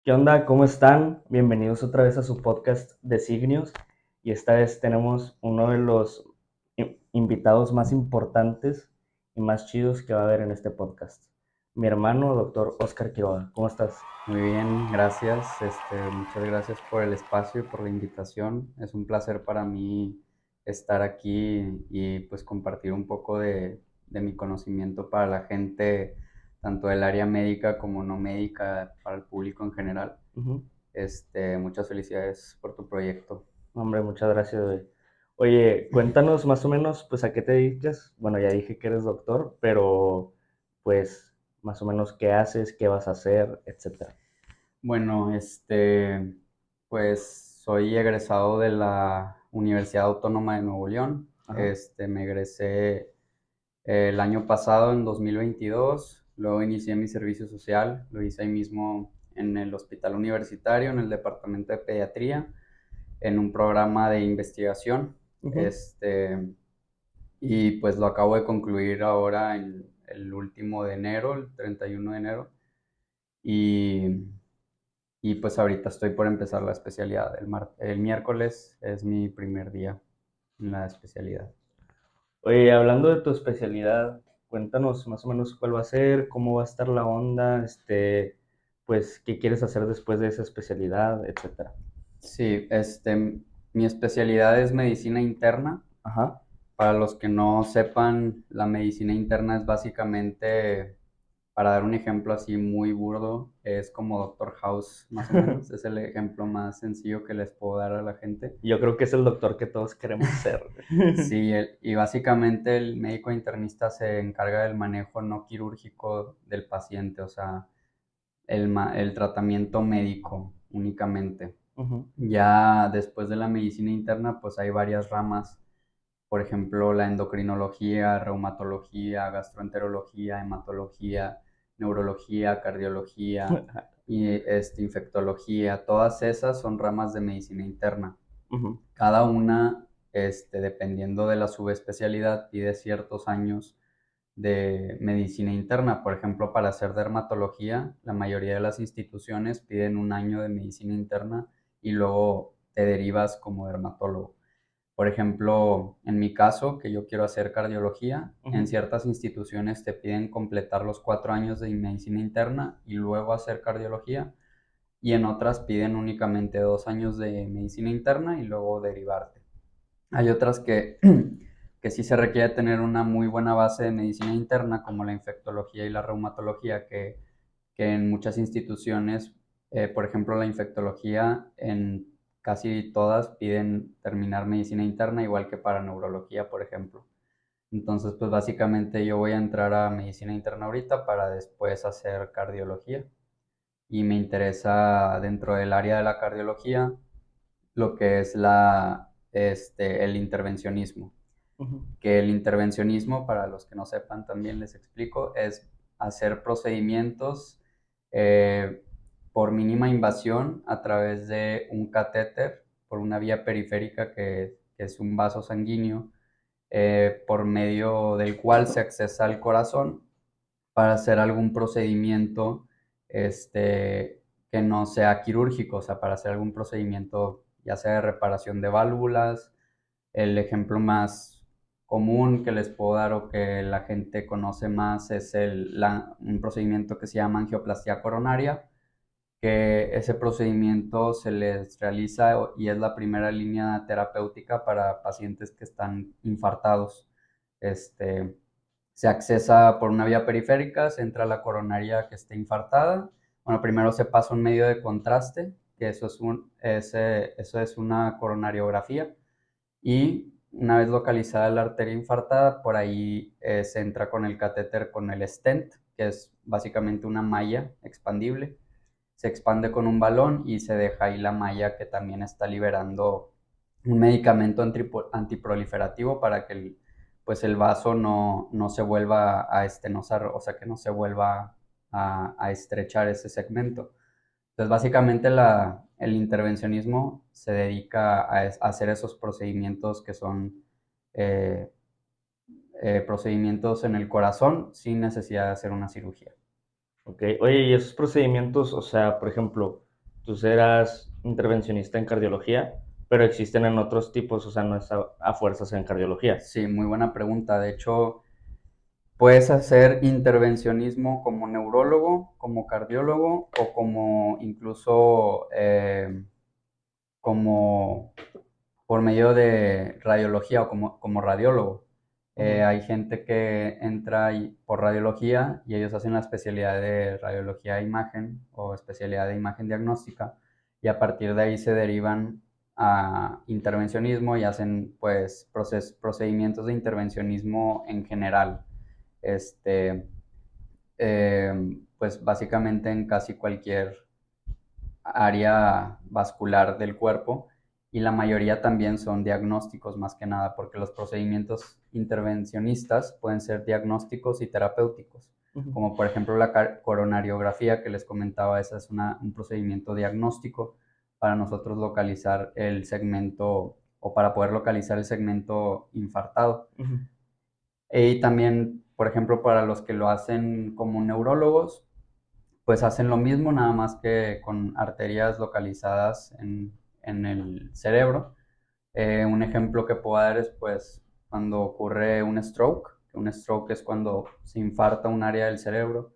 ¿Qué onda? ¿Cómo están? Bienvenidos otra vez a su podcast de Signios. Y esta vez tenemos uno de los invitados más importantes y más chidos que va a haber en este podcast. Mi hermano, doctor Oscar Quiroga. ¿Cómo estás? Muy bien, gracias. Muchas gracias por el espacio y por la invitación. Es un placer para mí estar aquí y pues compartir un poco de mi conocimiento para la gente, tanto del área médica como no médica, para el público en general. Ujú. Muchas felicidades por tu proyecto. Hombre, muchas gracias, güey. Oye, cuéntanos más o menos, pues, ¿a qué te dedicas? Bueno, ya dije que eres doctor, pero, pues, más o menos, ¿qué haces? ¿Qué vas a hacer? Etcétera. Bueno, pues soy egresado de la Universidad Autónoma de Nuevo León. Ajá. Me egresé el año pasado, en 2022. Luego inicié mi servicio social, lo hice ahí mismo en el hospital universitario, en el departamento de pediatría, en un programa de investigación. Ujú. Y pues lo acabo de concluir ahora en el último de enero, el 31 de enero. Y, y pues ahorita estoy por empezar la especialidad. El miércoles es mi primer día en la especialidad. Oye, hablando de tu especialidad, cuéntanos más o menos cuál va a ser, cómo va a estar la onda, pues, qué quieres hacer después de esa especialidad, etcétera. Sí, mi especialidad es medicina interna. Ajá. Para los que no sepan, la medicina interna es básicamente, para dar un ejemplo así muy burdo, es como Doctor House, más o menos. Es el ejemplo más sencillo que les puedo dar a la gente. Yo creo que es el doctor que todos queremos ser. Sí, y básicamente el médico internista se encarga del manejo no quirúrgico del paciente, o sea, el tratamiento médico únicamente. Ujú. Ya después de la medicina interna, pues hay varias ramas, por ejemplo, la endocrinología, reumatología, gastroenterología, hematología, neurología, cardiología y infectología. Todas esas son ramas de medicina interna. Ujú. Cada una, dependiendo de la subespecialidad, pide ciertos años de medicina interna. Por ejemplo, para hacer dermatología, la mayoría de las instituciones piden un año de medicina interna y luego te derivas como dermatólogo. Por ejemplo, en mi caso, que yo quiero hacer cardiología, en Ujú. ciertas instituciones te piden completar los 4 años de medicina interna y luego hacer cardiología, y en otras piden únicamente 2 años de medicina interna y luego derivarte. Hay otras que sí se requiere tener una muy buena base de medicina interna, como la infectología y la reumatología, que en muchas instituciones, por ejemplo, la infectología en casi todas piden terminar medicina interna, igual que para neurología, por ejemplo. Entonces, pues básicamente yo voy a entrar a medicina interna ahorita para después hacer cardiología. Y me interesa dentro del área de la cardiología lo que es el intervencionismo. Ujú. Que el intervencionismo, para los que no sepan, también les explico, es hacer procedimientos eh, por mínima invasión a través de un catéter, por una vía periférica que es un vaso sanguíneo, por medio del cual se accesa al corazón para hacer algún procedimiento que no sea quirúrgico, o sea, para hacer algún procedimiento ya sea de reparación de válvulas. El ejemplo más común que les puedo dar o que la gente conoce más es un procedimiento que se llama angioplastia coronaria, que ese procedimiento se les realiza y es la primera línea terapéutica para pacientes que están infartados. Este, Se accesa por una vía periférica, se entra a la coronaria que esté infartada. Bueno, primero se pasa un medio de contraste, que eso es una coronariografía, y una vez localizada la arteria infartada, por ahí se entra con el catéter con el stent, que es básicamente una malla expandible. Se expande con un balón y se deja ahí la malla, que también está liberando un medicamento antiproliferativo para que pues el vaso no se vuelva a estenosar, o sea, que no se vuelva a estrechar ese segmento. Entonces, básicamente el intervencionismo se dedica a hacer esos procedimientos que son eh, procedimientos en el corazón sin necesidad de hacer una cirugía. Ok. Oye, y esos procedimientos, o sea, por ejemplo, tú serás intervencionista en cardiología, pero existen en otros tipos, o sea, no es a fuerzas en cardiología. Sí, muy buena pregunta. De hecho, puedes hacer intervencionismo como neurólogo, como cardiólogo o como incluso como por medio de radiología o como radiólogo. Ujú, Hay gente que entra por radiología y ellos hacen la especialidad de radiología de imagen o especialidad de imagen diagnóstica y a partir de ahí se derivan a intervencionismo y hacen pues procedimientos de intervencionismo en general. Este, pues básicamente en casi cualquier área vascular del cuerpo y la mayoría también son diagnósticos más que nada, porque los procedimientos intervencionistas pueden ser diagnósticos y terapéuticos, ujú. como por ejemplo la coronariografía que les comentaba, esa es un procedimiento diagnóstico para nosotros localizar el segmento o para poder localizar el segmento infartado. Ujú. Y también, por ejemplo, para los que lo hacen como neurólogos, pues hacen lo mismo, nada más que con arterias localizadas en el cerebro. Un ejemplo que puedo dar es pues cuando ocurre un stroke, que un stroke es cuando se infarta un área del cerebro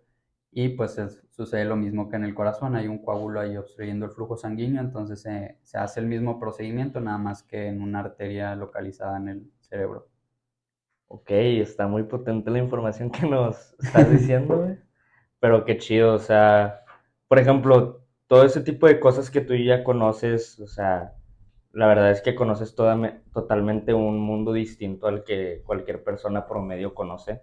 y pues sucede lo mismo que en el corazón, hay un coágulo ahí obstruyendo el flujo sanguíneo, entonces se hace el mismo procedimiento, nada más que en una arteria localizada en el cerebro. Ok, está muy potente la información que nos estás diciendo, güey. Pero qué chido, o sea, por ejemplo, todo ese tipo de cosas que tú ya conoces, o sea, la verdad es que conoces totalmente un mundo distinto al que cualquier persona promedio conoce,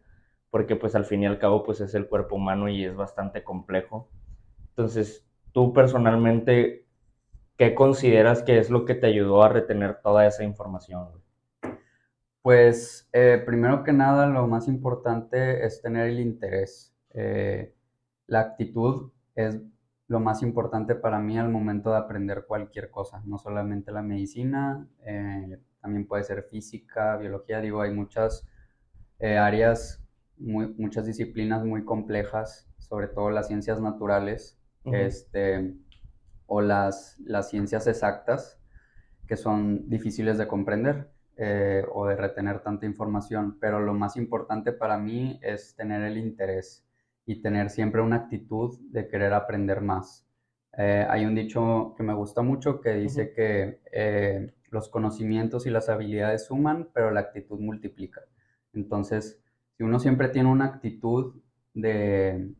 porque pues al fin y al cabo pues es el cuerpo humano y es bastante complejo. Entonces, tú personalmente, ¿qué consideras que es lo que te ayudó a retener toda esa información, güey? Pues primero que nada, lo más importante es tener el interés. La actitud es lo más importante para mí al momento de aprender cualquier cosa, no solamente la medicina, también puede ser física, biología, digo, hay muchas áreas, muchas disciplinas muy complejas, sobre todo las ciencias naturales, Ujú, o las ciencias exactas que son difíciles de comprender o de retener tanta información, pero lo más importante para mí es tener el interés y tener siempre una actitud de querer aprender más. Hay un dicho que me gusta mucho que ujú. dice que los conocimientos y las habilidades suman, pero la actitud multiplica. Entonces, si uno siempre tiene una actitud de,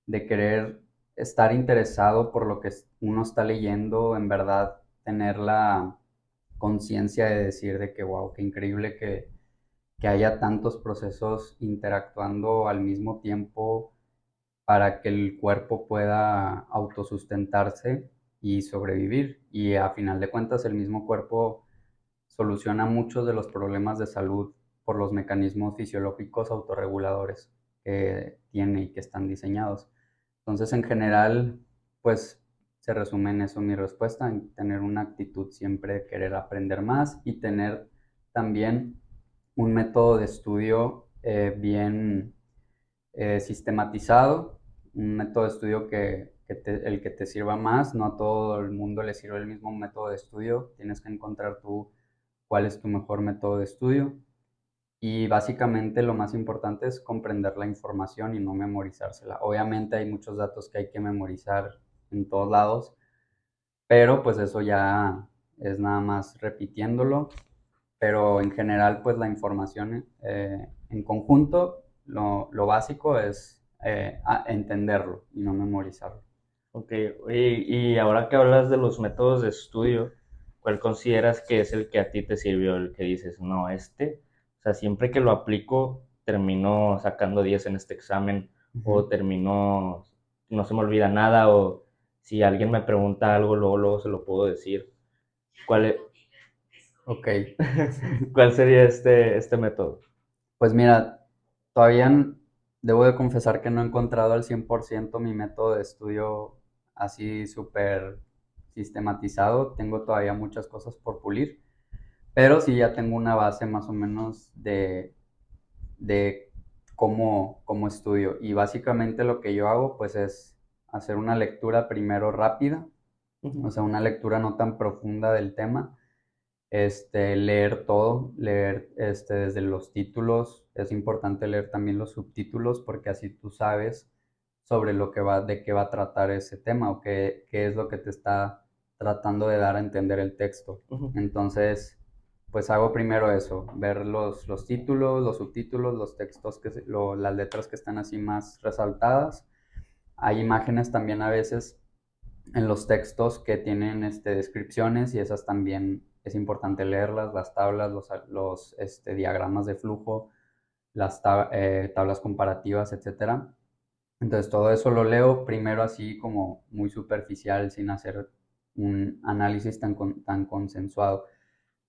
de querer estar interesado por lo que uno está leyendo, en verdad tener la conciencia de decir de que, wow, qué increíble que haya tantos procesos interactuando al mismo tiempo para que el cuerpo pueda autosustentarse y sobrevivir. Y a final de cuentas, el mismo cuerpo soluciona muchos de los problemas de salud por los mecanismos fisiológicos autorreguladores que tiene y que están diseñados. Entonces, en general, pues se resume en eso mi respuesta, en tener una actitud siempre de querer aprender más y tener también un método de estudio bien sistematizado, un método de estudio el que te sirva más. No a todo el mundo le sirve el mismo método de estudio, tienes que encontrar tú cuál es tu mejor método de estudio. Y básicamente lo más importante es comprender la información y no memorizársela. Obviamente hay muchos datos que hay que memorizar en todos lados, pero pues eso ya es nada más repitiéndolo. Pero en general pues la información en conjunto, lo básico es entenderlo y no memorizarlo. Ok, oye, y ahora que hablas de los métodos de estudio, ¿cuál consideras que es el que a ti te sirvió, el que dices, no, o sea, siempre que lo aplico, termino sacando 10 en este examen, o Ujú. termino, no se me olvida nada, o si alguien me pregunta algo, luego se lo puedo decir. ¿Cuál, Ok. cuál sería este método? Pues mira, todavía debo de confesar que no he encontrado al 100% mi método de estudio así súper sistematizado. Tengo todavía muchas cosas por pulir, pero sí ya tengo una base más o menos de cómo estudio. Y básicamente lo que yo hago pues es hacer una lectura primero rápida o Ujú, sea, una lectura no tan profunda del tema. Leer todo, leer desde los títulos, es importante leer también los subtítulos porque así tú sabes sobre lo que va, de qué va a tratar ese tema o qué es lo que te está tratando de dar a entender el texto. ujú, Entonces, pues hago primero eso, ver los títulos, los subtítulos, los textos, las letras que están así más resaltadas. Hay imágenes también a veces en los textos que tienen descripciones y esas también es importante leerlas, las tablas, los diagramas de flujo, tablas comparativas, etcétera. Entonces todo eso lo leo primero así como muy superficial, sin hacer un análisis tan consensuado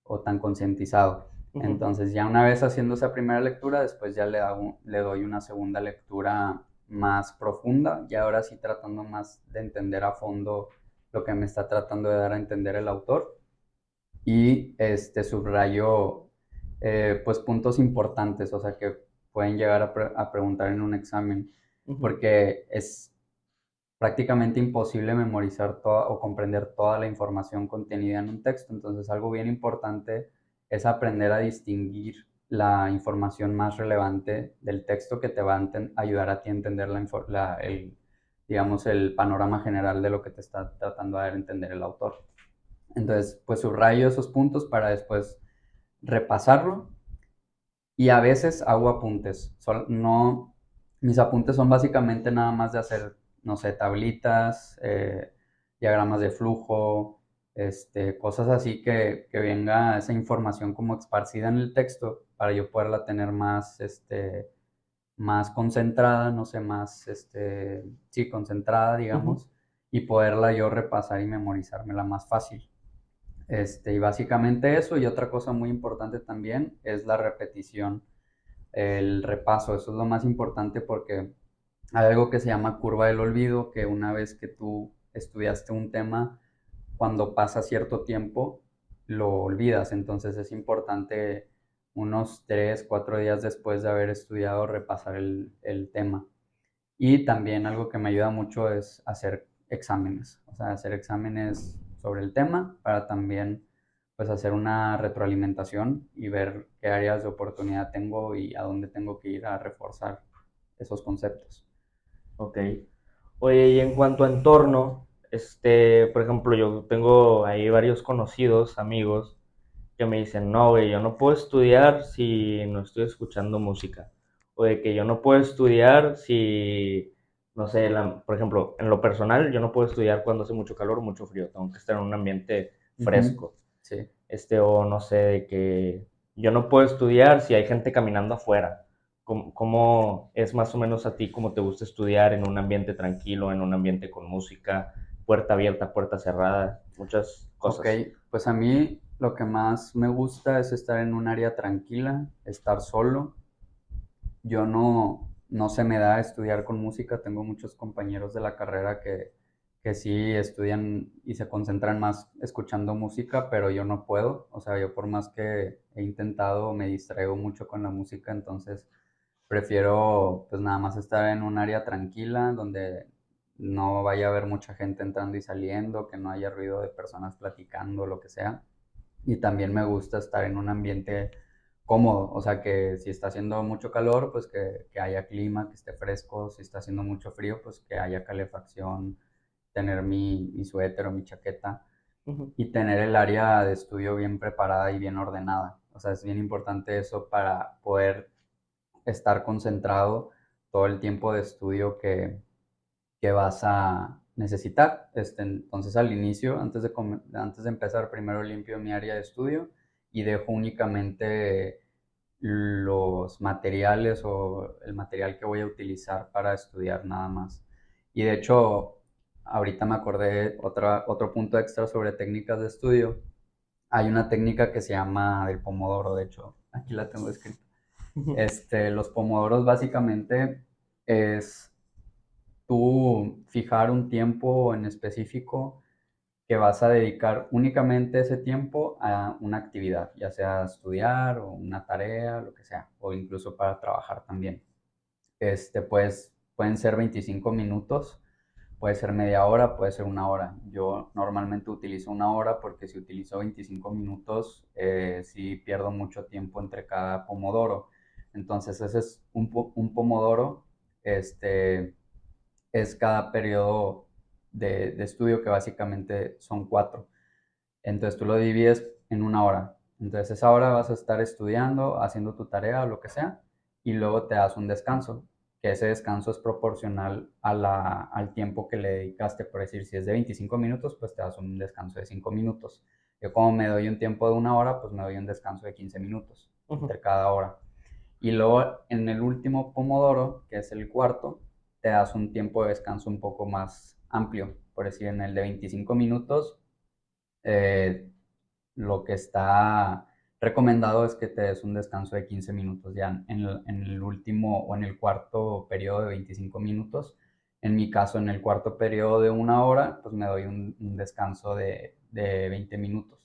o tan concientizado. ujú. Entonces ya una vez haciendo esa primera lectura, después ya le doy una segunda lectura más profunda y ahora sí tratando más de entender a fondo lo que me está tratando de dar a entender el autor y subrayo pues puntos importantes, o sea que pueden llegar a preguntar en un examen, Ujú. porque es prácticamente imposible memorizar toda o comprender toda la información contenida en un texto. Entonces, algo bien importante es aprender a distinguir la información más relevante del texto que te va a ayudar a ti a entender digamos, el panorama general de lo que te está tratando de dar a entender el autor. Entonces, pues subrayo esos puntos para después repasarlo y a veces hago apuntes. No, mis apuntes son básicamente nada más de hacer, no sé, tablitas, diagramas de flujo, cosas así que venga esa información como esparcida en el texto para yo poderla tener más, más concentrada, no sé, más, sí, concentrada, Ujú. digamos, y poderla yo repasar y memorizármela más fácil. Y básicamente eso, y otra cosa muy importante también es la repetición, el repaso, eso es lo más importante porque hay algo que se llama curva del olvido, que una vez que tú estudiaste un tema, cuando pasa cierto tiempo, lo olvidas, entonces es importante unos 3, 4 días después de haber estudiado repasar el tema. Y también algo que me ayuda mucho es hacer exámenes, o sea, hacer exámenes sobre el tema para también pues hacer una retroalimentación y ver qué áreas de oportunidad tengo y a dónde tengo que ir a reforzar esos conceptos. Ok. Oye, y en cuanto a entorno, por ejemplo, yo tengo ahí varios conocidos, amigos, que me dicen, no, güey, yo no puedo estudiar si no estoy escuchando música. O de que yo no puedo estudiar si, no sé, por ejemplo, en lo personal, yo no puedo estudiar cuando hace mucho calor o mucho frío. Tengo que estar en un ambiente Ujú. fresco. Sí. O no sé, de que yo no puedo estudiar si hay gente caminando afuera. ¿Cómo es más o menos a ti cómo te gusta estudiar en un ambiente tranquilo, en un ambiente con música, puerta abierta, puerta cerrada, muchas Ok, cosas? pues a mí lo que más me gusta es estar en un área tranquila, estar solo. Yo no se me da estudiar con música. Tengo muchos compañeros de la carrera que sí estudian y se concentran más escuchando música, pero yo no puedo. O sea, yo por más que he intentado, me distraigo mucho con la música, entonces prefiero pues nada más estar en un área tranquila donde no vaya a haber mucha gente entrando y saliendo, que no haya ruido de personas platicando, lo que sea. Y también me gusta estar en un ambiente cómodo, o sea que si está haciendo mucho calor, pues que haya clima, que esté fresco, si está haciendo mucho frío, pues que haya calefacción, tener mi suéter o mi chaqueta Ujú. y tener el área de estudio bien preparada y bien ordenada. O sea, es bien importante eso para poder estar concentrado todo el tiempo de estudio que vas a necesitar. Entonces al inicio, antes de empezar, primero limpio mi área de estudio y dejo únicamente los materiales o el material que voy a utilizar para estudiar nada más. Y de hecho, ahorita me acordé otro punto extra sobre técnicas de estudio. Hay una técnica que se llama el pomodoro, de hecho, aquí la tengo escrita. Ujú. Los pomodoros básicamente es tú fijar un tiempo en específico que vas a dedicar únicamente ese tiempo a una actividad, ya sea estudiar o una tarea, lo que sea, o incluso para trabajar también. Pues pueden ser 25 minutos puede ser media hora, puede ser una hora. Yo normalmente utilizo una hora porque si utilizo 25 minutos, sí pierdo mucho tiempo entre cada pomodoro. Entonces ese es un pomodoro, este, es cada periodo de estudio que básicamente son 4. Entonces tú lo divides en una hora. Entonces esa hora vas a estar estudiando, haciendo tu tarea o lo que sea, y luego te das un descanso, que ese descanso es proporcional al tiempo que le dedicaste. Por decir, si es de 25 minutos, pues te das un descanso de 5 minutos. Yo como me doy un tiempo de una hora, pues me doy un descanso de 15 minutos Ujú. entre cada hora. Y luego en el último pomodoro, que es el cuarto, te das un tiempo de descanso un poco más amplio. Por decir, en el de 25 minutos, eh, lo que está recomendado es que te des un descanso de 15 minutos ya en el último o en el cuarto periodo de 25 minutos. En mi caso, en el cuarto periodo de una hora, pues me doy un descanso de 20 minutos.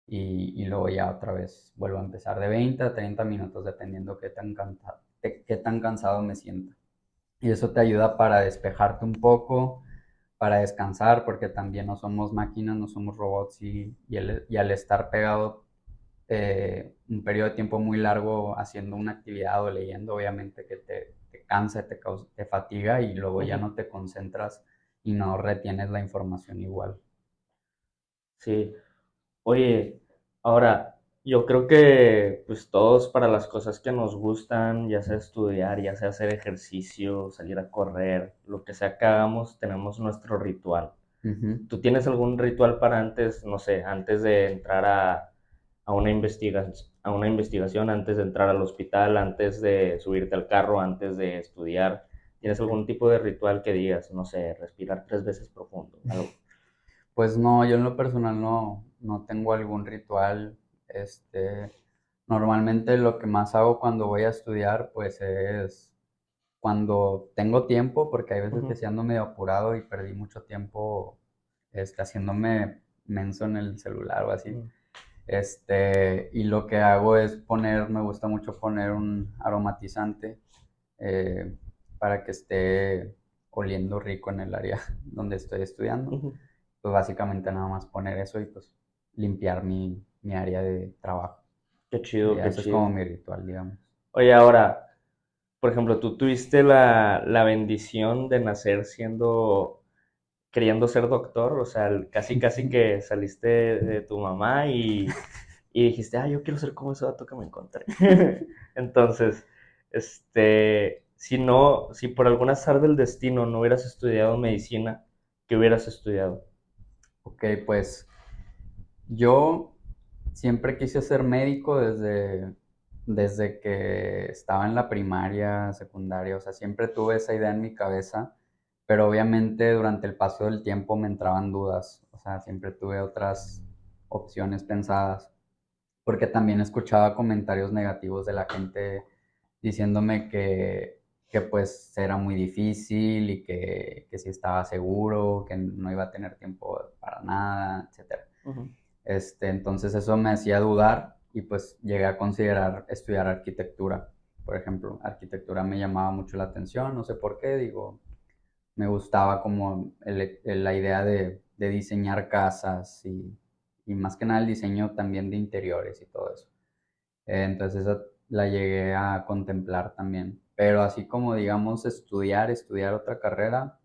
Y luego ya otra vez vuelvo a empezar de 20 a 30 minutos, dependiendo qué tan cansado me sienta. Y eso te ayuda para despejarte un poco, para descansar, porque también no somos máquinas, no somos robots y al estar pegado un periodo de tiempo muy largo haciendo una actividad o leyendo, obviamente que te cansa, te fatiga y luego ya Ujú. no te concentras y no retienes la información igual. Sí. Oye, ahora, yo creo que pues todos para las cosas que nos gustan, ya sea estudiar, ya sea hacer ejercicio, salir a correr, lo que sea que hagamos, tenemos nuestro ritual. Ujú. ¿Tú tienes algún ritual para antes, no sé, antes de entrar a una investigación, antes de entrar al hospital, antes de subirte al carro, antes de estudiar? ¿Tienes algún tipo de ritual que digas, no sé, respirar 3 veces profundo, algo? Pues no, yo en lo personal no tengo algún ritual. Normalmente lo que más hago cuando voy a estudiar, pues es cuando tengo tiempo, porque hay veces que Ujú. sí ando medio apurado y perdí mucho tiempo, haciéndome menso en el celular o así. Ujú. Y lo que hago es me gusta mucho poner un aromatizante, eh, para que esté oliendo rico en el área donde estoy estudiando. Ujú. Pues básicamente nada más poner eso y pues limpiar mi área de trabajo. Qué Y chido, qué eso es como chido. mi ritual, digamos. Oye, ahora, por ejemplo, tú tuviste la bendición de nacer queriendo ser doctor, o sea, casi casi que saliste de tu mamá y dijiste, ah, yo quiero ser como ese vato que me encontré. Entonces, si no, si por algún azar del destino no hubieras estudiado medicina, ¿qué hubieras estudiado? Ok, pues yo siempre quise ser médico desde que estaba en la primaria, secundaria, o sea, siempre tuve esa idea en mi cabeza, pero obviamente durante el paso del tiempo me entraban dudas, o sea, siempre tuve otras opciones pensadas, porque también escuchaba comentarios negativos de la gente diciéndome que pues era muy difícil y que si estaba seguro, que no iba a tener tiempo para nada, etcétera. Ujú. Entonces eso me hacía dudar y pues llegué a considerar estudiar arquitectura. Por ejemplo, arquitectura me llamaba mucho la atención, no sé por qué, digo, me gustaba como la idea de diseñar casas y más que nada el diseño también de interiores y todo eso. Entonces esa la llegué a contemplar también. Pero así como digamos estudiar otra carrera,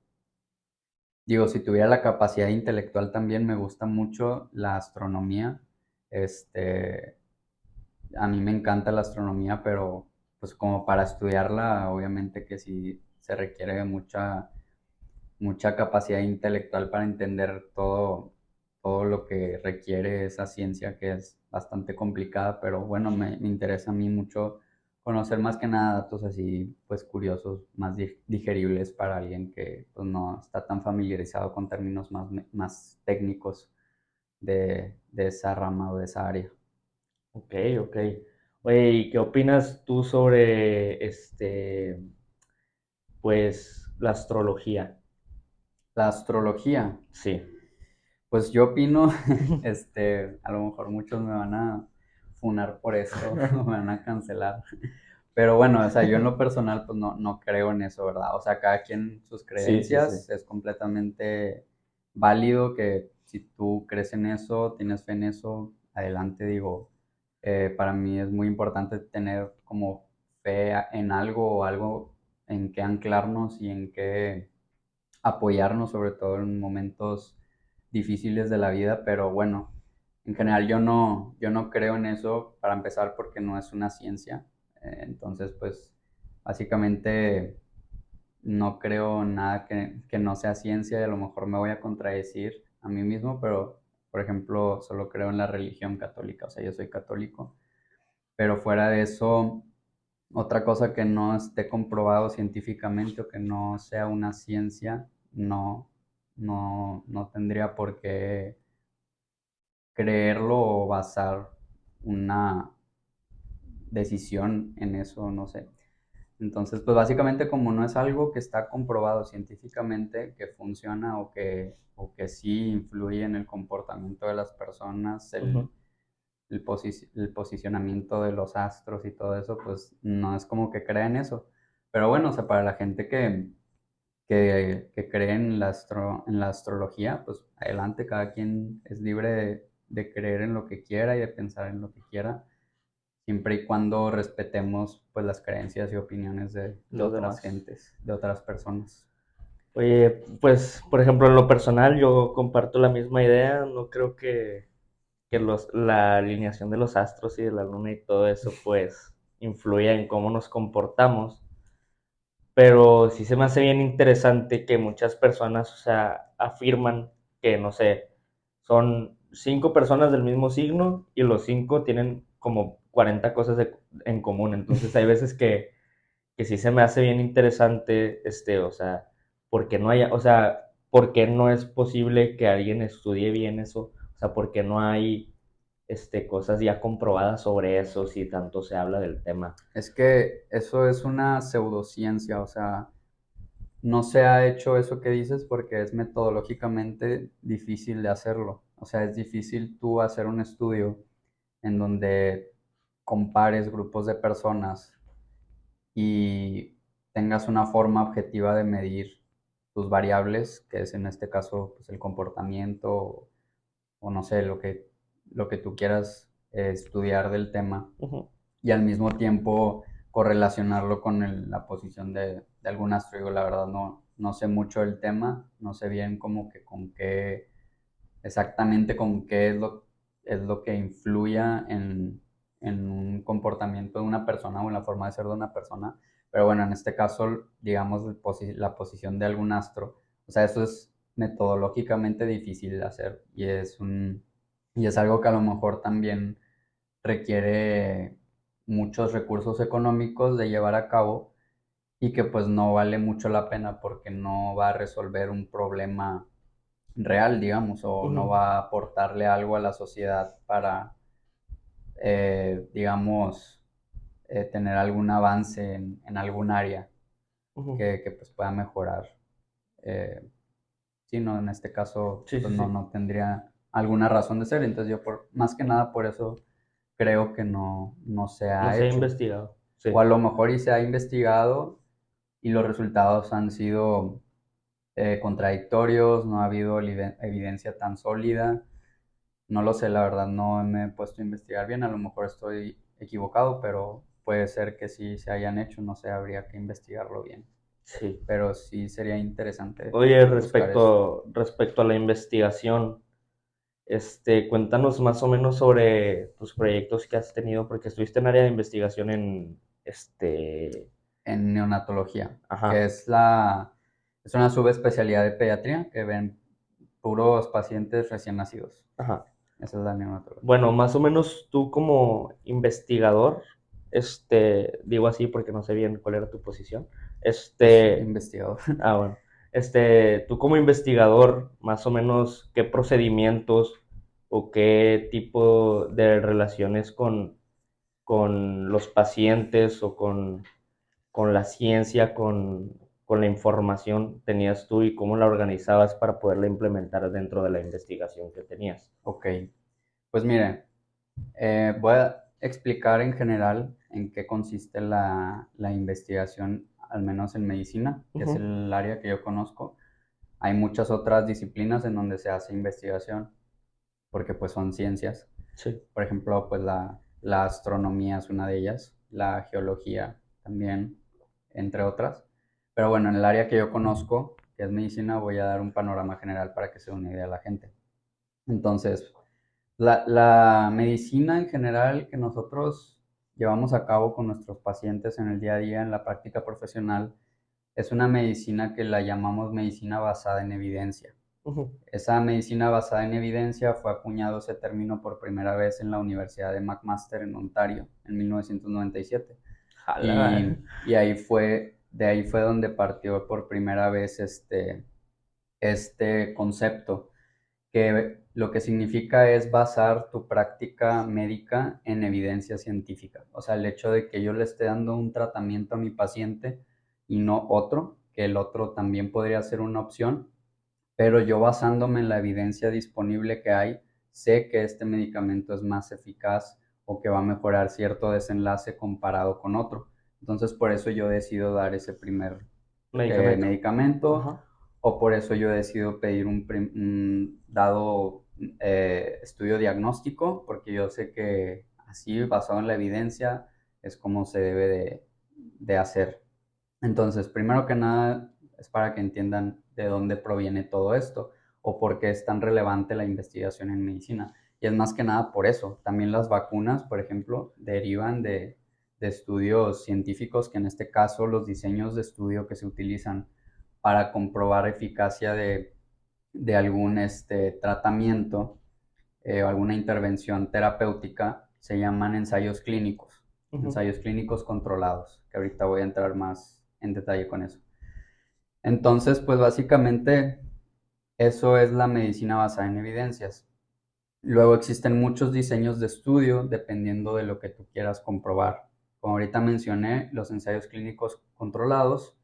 digo, si tuviera la capacidad intelectual también me gusta mucho la astronomía. Este, a mí me encanta la astronomía, pero pues como para estudiarla, obviamente que sí se requiere mucha capacidad intelectual para entender todo lo que requiere esa ciencia que es bastante complicada, pero bueno, me interesa a mí mucho conocer más que nada datos así, pues curiosos, más digeribles para alguien que pues no está tan familiarizado con términos más técnicos de esa rama o de esa área. Ok, ok. Oye, ¿y qué opinas tú sobre, pues, la astrología? La astrología, Sí. pues yo opino, a lo mejor muchos me van a funar por esto, me van a cancelar, Pero bueno, o sea, yo en lo personal pues no creo en eso, ¿verdad? O sea, cada quien sus Sí, sí, sí. creencias, es completamente válido que si tú crees en eso, tienes fe en eso, adelante, digo. Para mí es muy importante tener como fe en algo o algo en que anclarnos y en que apoyarnos, sobre todo en momentos difíciles de la vida, pero bueno, en general yo no creo en eso para empezar porque no es una ciencia. Entonces, pues básicamente no creo en nada que no sea ciencia y a lo mejor me voy a contradecir a mí mismo, pero por ejemplo, solo creo en la religión católica, o sea, yo soy católico, pero fuera de eso, otra cosa que no esté comprobado científicamente o que no sea una ciencia, no tendría por qué creerlo o basar una decisión en eso, no sé. Entonces, pues básicamente como no es algo que está comprobado científicamente que funciona o que sí influye en el comportamiento de las personas, Ujú. el posicionamiento de los astros y todo eso, pues no es como que crea en eso. Pero bueno, o sea, para la gente que cree en la astrología, pues adelante, cada quien es libre de creer en lo que quiera y de pensar en lo que quiera, siempre y cuando respetemos pues las creencias y opiniones de Los otras demás. gentes, de otras personas. Oye, pues, por ejemplo, en lo personal, yo comparto la misma idea. No creo que la alineación de los astros y de la luna y todo eso, pues, influya en cómo nos comportamos. Pero sí se me hace bien interesante que muchas personas, o sea, afirman que, no sé, son 5 personas del mismo signo y los 5 tienen como 40 cosas en común. Entonces hay veces que sí se me hace bien interesante, o sea, porque no haya, o sea, por qué no es posible que alguien estudie bien eso, o sea, porque no hay, cosas ya comprobadas sobre eso si tanto se habla del tema. Es que eso es una pseudociencia, o sea, no se ha hecho eso que dices porque es metodológicamente difícil de hacerlo. O sea, es difícil tú hacer un estudio en donde compares grupos de personas y tengas una forma objetiva de medir tus variables, que es en este caso pues, el comportamiento o no sé, lo que tú quieras estudiar del tema Ujú, y al mismo tiempo correlacionarlo con la posición de algún astro. Digo, la verdad no sé mucho del tema, no sé bien como que con qué, exactamente con qué es lo que influya en un comportamiento de una persona o en la forma de ser de una persona. Pero bueno, en este caso, digamos, la posición de algún astro. O sea, eso es metodológicamente difícil de hacer y es algo que a lo mejor también requiere muchos recursos económicos de llevar a cabo y que pues no vale mucho la pena porque no va a resolver un problema real, digamos, o no ujú, va a aportarle algo a la sociedad para, digamos, tener algún avance en algún área ujú. que pues pueda mejorar. Eh, sí, no, en este caso, Sí, pues sí, no, sí. no tendría alguna razón de ser. Entonces yo más que nada por eso creo que no se No ha se ha hecho. investigado. O Sí. a lo mejor y se ha investigado y los resultados han sido contradictorios, no ha habido evidencia tan sólida. No lo sé, la verdad, no me he puesto a investigar bien, a lo mejor estoy equivocado, pero puede ser que sí se hayan hecho, no sé, habría que investigarlo bien. Sí. Pero sí sería interesante Oye, buscar eso. respecto a la investigación, cuéntanos más o menos sobre tus proyectos que has tenido, porque estuviste en área de investigación En neonatología, que ajá, es una subespecialidad de pediatría que ven puros pacientes recién nacidos. ajá. Esa es la neonatología. Bueno, más o menos tú como investigador, digo así porque no sé bien cuál era tu posición, Pues este, investigador. bueno, tú como investigador, más o menos, ¿qué procedimientos o qué tipo de relaciones con los pacientes o con la ciencia, con la información tenías tú y cómo la organizabas para poderla implementar dentro de la investigación que tenías? Ok, pues mire, explicar en general en qué consiste la investigación, al menos en medicina, que es Ujú. el área que yo conozco. Hay muchas otras disciplinas en donde se hace investigación, porque pues son ciencias. Sí. Por ejemplo, pues la astronomía es una de ellas, la geología también, entre otras. Pero bueno, en el área que yo conozco, que es medicina, voy a dar un panorama general para que se dé una idea a la gente. Entonces, la medicina en general que nosotros llevamos a cabo con nuestros pacientes en el día a día, en la práctica profesional, es una medicina que la llamamos medicina basada en evidencia. Ujú. Esa medicina basada en evidencia fue acuñado ese término por primera vez en la Universidad de McMaster en Ontario en 1997. Jala. Y de ahí fue donde partió por primera vez este concepto, que lo que significa es basar tu práctica médica en evidencia científica. O sea, el hecho de que yo le esté dando un tratamiento a mi paciente y no otro, que el otro también podría ser una opción, pero yo basándome en la evidencia disponible que hay, sé que este medicamento es más eficaz o que va a mejorar cierto desenlace comparado con otro. Entonces, por eso yo decido dar ese primer Medicamento. medicamento, Ajá. o por eso yo decido pedir un dado estudio diagnóstico, porque yo sé que así, basado en la evidencia, es como se debe de hacer. Entonces, primero que nada, es para que entiendan de dónde proviene todo esto o por qué es tan relevante la investigación en medicina. Y es más que nada por eso. También las vacunas, por ejemplo, derivan de estudios científicos, que en este caso los diseños de estudio que se utilizan para comprobar eficacia de algún tratamiento o alguna intervención terapéutica se llaman Ujú. ensayos clínicos controlados, que ahorita voy a entrar más en detalle con eso. Entonces, pues básicamente eso es la medicina basada en evidencias. Luego existen muchos diseños de estudio dependiendo de lo que tú quieras comprobar. Como ahorita mencioné, los ensayos clínicos controlados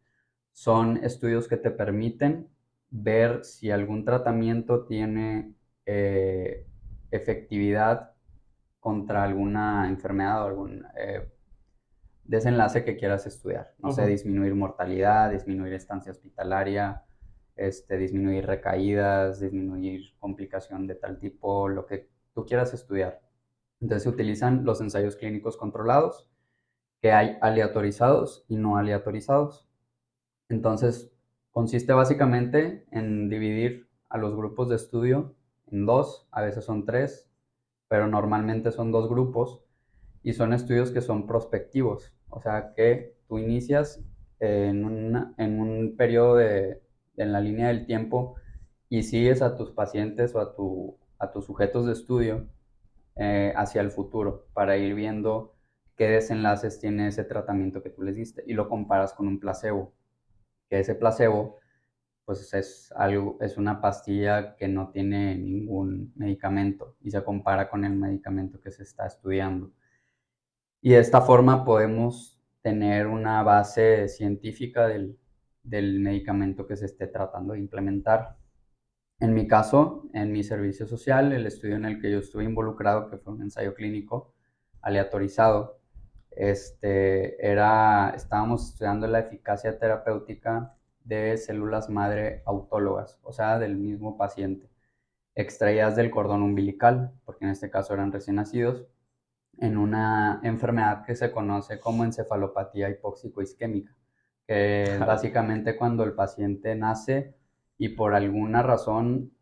son estudios que te permiten ver si algún tratamiento tiene eh, efectividad contra alguna enfermedad o algún desenlace que quieras estudiar. No sé, Ujú. disminuir mortalidad, disminuir estancia hospitalaria, disminuir recaídas, disminuir complicación de tal tipo, lo que tú quieras estudiar. Entonces se utilizan los ensayos clínicos controlados, que hay aleatorizados y no aleatorizados. Entonces, consiste básicamente en dividir a los grupos de estudio en dos, a veces son tres, pero normalmente son dos grupos, y son estudios que son prospectivos, o sea que tú inicias en un periodo en la línea del tiempo y sigues a tus pacientes o a tus sujetos de estudio hacia el futuro para ir viendo qué desenlaces tiene ese tratamiento que tú les diste y lo comparas con un placebo, que ese placebo pues es una pastilla que no tiene ningún medicamento y se compara con el medicamento que se está estudiando. Y de esta forma podemos tener una base científica del medicamento que se esté tratando de implementar. En mi caso, en mi servicio social, el estudio en el que yo estuve involucrado, que fue un ensayo clínico aleatorizado, estábamos estudiando la eficacia terapéutica de células madre autólogas, o sea, del mismo paciente, extraídas del cordón umbilical, porque en este caso eran recién nacidos, en una enfermedad que se conoce como encefalopatía hipóxico-isquémica, que es Jala. básicamente cuando el paciente nace y por alguna razón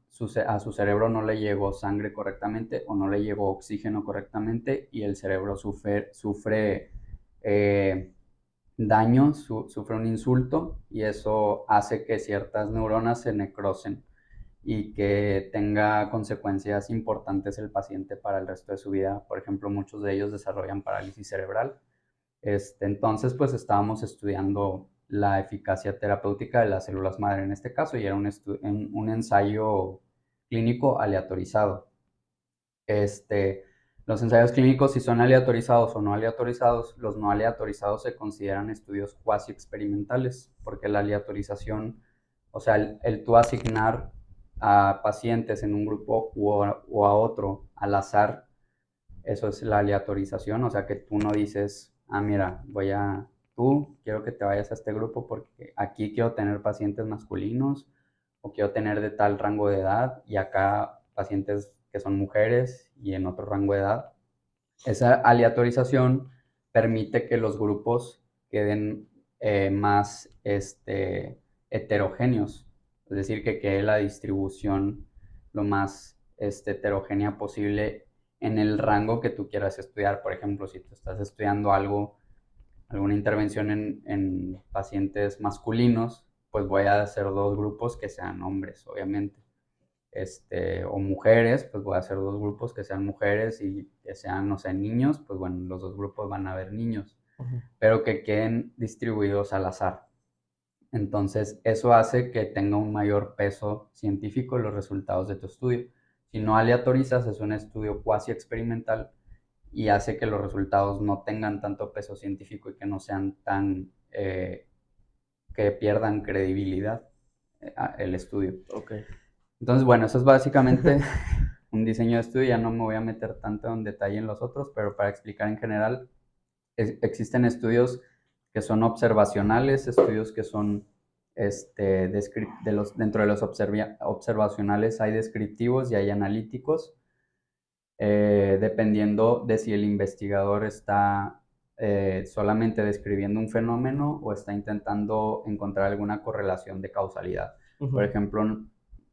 a su cerebro no le llegó sangre correctamente o no le llegó oxígeno correctamente y el cerebro sufre daño, sufre un insulto y eso hace que ciertas neuronas se necrosen y que tenga consecuencias importantes el paciente para el resto de su vida. Por ejemplo, muchos de ellos desarrollan parálisis cerebral. Entonces, pues estábamos estudiando la eficacia terapéutica de las células madre en este caso y era un ensayo clínico aleatorizado. Este, los ensayos clínicos, si son aleatorizados o no aleatorizados, los no aleatorizados se consideran estudios cuasi experimentales, porque la aleatorización, o sea, el tú asignar a pacientes en un grupo o a otro al azar, Eso es la aleatorización, o sea que tú no dices, mira, tú quiero que te vayas a este grupo porque aquí quiero tener pacientes masculinos o quiero tener de tal rango de edad y acá pacientes que son mujeres y en otro rango de edad. Esa aleatorización permite que los grupos queden más heterogéneos, es decir, que quede la distribución lo más heterogénea posible en el rango que tú quieras estudiar. Por ejemplo, si tú estás estudiando alguna intervención en pacientes masculinos, pues voy a hacer dos grupos que sean hombres, obviamente. O mujeres, pues voy a hacer dos grupos que sean mujeres y que sean, no sé, niños, pues bueno, los dos grupos van a haber niños, Ujú. pero que queden distribuidos al azar. Entonces, eso hace que tenga un mayor peso científico los resultados de tu estudio. Si no aleatorizas, es un estudio cuasi experimental y hace que los resultados no tengan tanto peso científico y que no sean que pierdan credibilidad el estudio. Ok. Entonces, bueno, eso es básicamente un diseño de estudio. Ya no me voy a meter tanto en detalle en los otros, pero para explicar en general, existen estudios que son observacionales, estudios que son dentro de los observacionales hay descriptivos y hay analíticos, dependiendo de si el investigador está solamente describiendo un fenómeno o está intentando encontrar alguna correlación de causalidad. Por Ujú. ejemplo,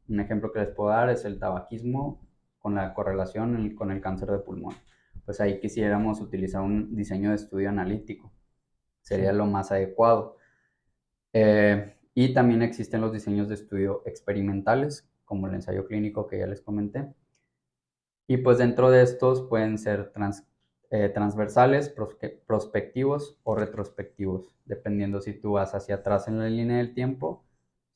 un ejemplo que les puedo dar es el tabaquismo con la correlación con el cáncer de pulmón. Pues ahí quisiéramos utilizar un diseño de estudio analítico, Sí. sería lo más adecuado. Y también existen los diseños de estudio experimentales, como el ensayo clínico que ya les comenté. Y pues dentro de estos pueden ser transversales, prospectivos o retrospectivos, dependiendo si tú vas hacia atrás en la línea del tiempo,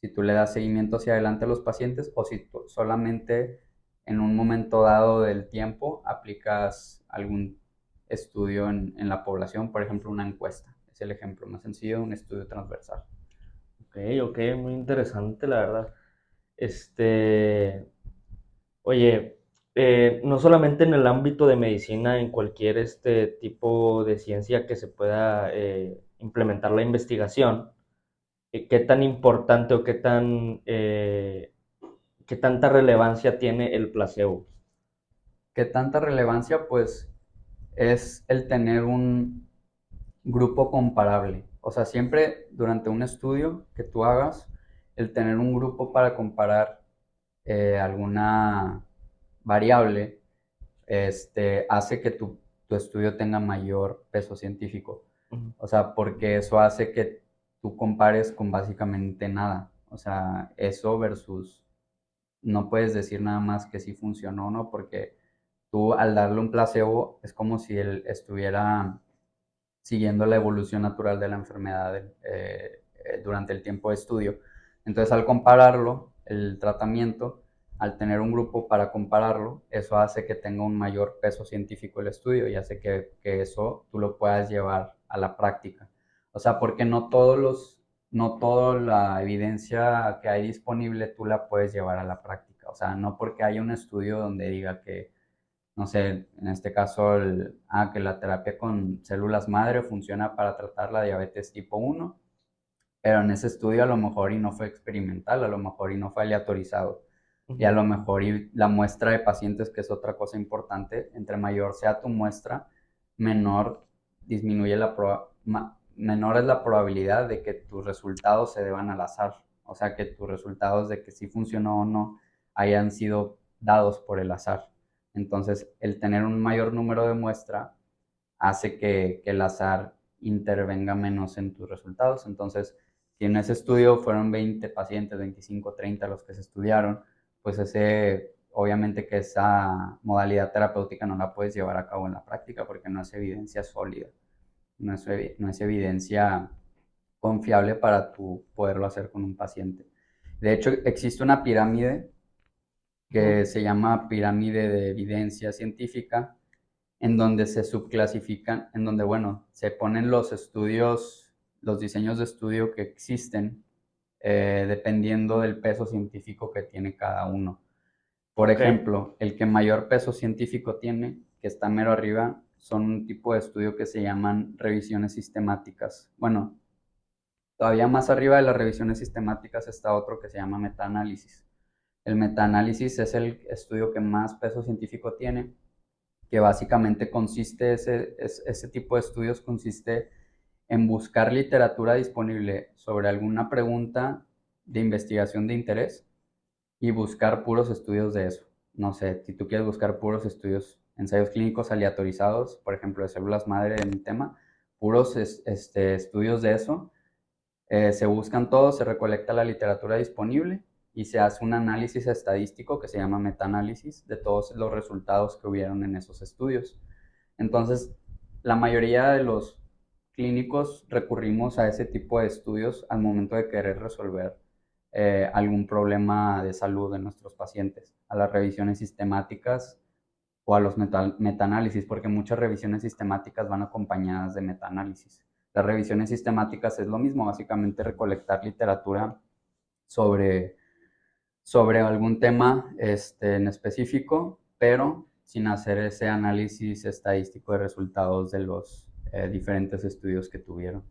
si tú le das seguimiento hacia adelante a los pacientes o si tú solamente en un momento dado del tiempo aplicas algún estudio en la población, por ejemplo, una encuesta. Es el ejemplo más sencillo de un estudio transversal. Ok, ok, muy interesante, la verdad. Este, Oye, no solamente en el ámbito de medicina, en cualquier tipo de ciencia que se pueda implementar la investigación, ¿qué tan importante o qué tanta relevancia tiene el placebo? ¿Qué tanta relevancia? Pues es el tener un grupo comparable. O sea, siempre durante un estudio que tú hagas, el tener un grupo para comparar alguna variable hace que tu estudio tenga mayor peso científico. Ujú. O sea, porque eso hace que tú compares con básicamente nada. O sea, eso versus no puedes decir nada más que sí funcionó o no, porque tú al darle un placebo es como si él estuviera siguiendo la evolución natural de la enfermedad durante el tiempo de estudio. Entonces, al compararlo, el tratamiento, al tener un grupo para compararlo, eso hace que tenga un mayor peso científico el estudio y hace que eso tú lo puedas llevar a la práctica. O sea, porque no toda la evidencia que hay disponible tú la puedes llevar a la práctica. O sea, no porque haya un estudio donde diga que no sé, en este caso, que la terapia con células madre funciona para tratar la diabetes tipo 1, pero en ese estudio a lo mejor y no fue experimental, a lo mejor y no fue aleatorizado, y a Ujú. lo mejor y la muestra de pacientes, que es otra cosa importante, entre mayor sea tu muestra, menor disminuye menor es la probabilidad de que tus resultados se deban al azar, o sea, que tus resultados de que si funcionó o no hayan sido dados por el azar. Entonces, el tener un mayor número de muestra hace que el azar intervenga menos en tus resultados. Entonces, si en ese estudio fueron 20 pacientes, 25, 30 los que se estudiaron, pues obviamente que esa modalidad terapéutica no la puedes llevar a cabo en la práctica porque no es evidencia sólida, no es evidencia confiable para tu poderlo hacer con un paciente. De hecho, existe una pirámide Ujú. que se llama pirámide de evidencia científica, en donde se subclasifican, en donde, bueno, se ponen los estudios, los diseños de estudio que existen, dependiendo del peso científico que tiene cada uno. Por Ok. ejemplo, el que mayor peso científico tiene que está mero arriba, son un tipo de estudio que se llaman revisiones sistemáticas. Bueno, todavía más arriba de las revisiones sistemáticas está otro que se llama metaanálisis. El metaanálisis es el estudio que más peso científico tiene, que básicamente consiste, ese tipo de estudios consiste en buscar literatura disponible sobre alguna pregunta de investigación de interés y buscar puros estudios de eso. No sé, si tú quieres buscar puros estudios, ensayos clínicos aleatorizados, por ejemplo, de células madre de mi tema, puros estudios de eso, se buscan todos, se recolecta la literatura disponible y se hace un análisis estadístico que se llama metaanálisis de todos los resultados que hubieron en esos estudios. Entonces, la mayoría de los clínicos recurrimos a ese tipo de estudios al momento de querer resolver algún problema de salud en nuestros pacientes, a las revisiones sistemáticas o a los metaanálisis, porque muchas revisiones sistemáticas van acompañadas de metaanálisis. Las revisiones sistemáticas es lo mismo, básicamente recolectar literatura sobre, sobre algún tema en específico, pero sin hacer ese análisis estadístico de resultados de los diferentes estudios que tuvieron.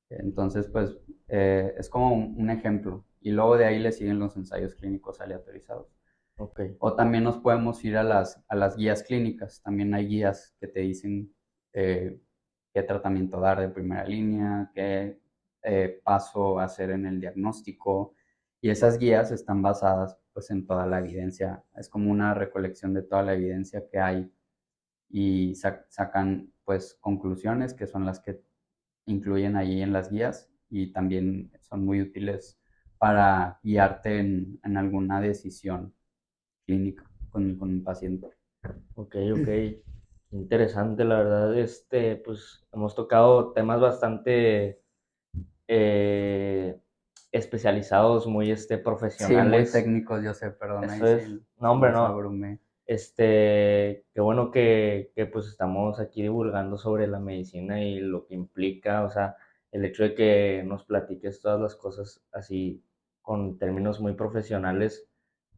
Entonces, pues es como un ejemplo. Y luego de ahí le siguen los ensayos clínicos aleatorizados. Ok, O también nos podemos ir a las guías clínicas. También hay guías que te dicen eh, qué tratamiento dar de primera línea, qué paso hacer en el diagnóstico. Y esas guías están basadas pues en toda la evidencia. Es como una recolección de toda la evidencia que hay y sacan pues conclusiones que son las que incluyen ahí en las guías y también son muy útiles para guiarte en alguna decisión clínica con un paciente. ok, ok. Interesante, la verdad, pues hemos tocado temas bastante eh, especializados, muy Sí, muy profesionales. técnicos, yo sé, perdón, ahí Eso es, sí no, hombre, los no. abrumé. Qué bueno que pues estamos aquí divulgando sobre la medicina y lo que implica, o sea, el hecho de que nos platiques todas las cosas así con términos muy profesionales,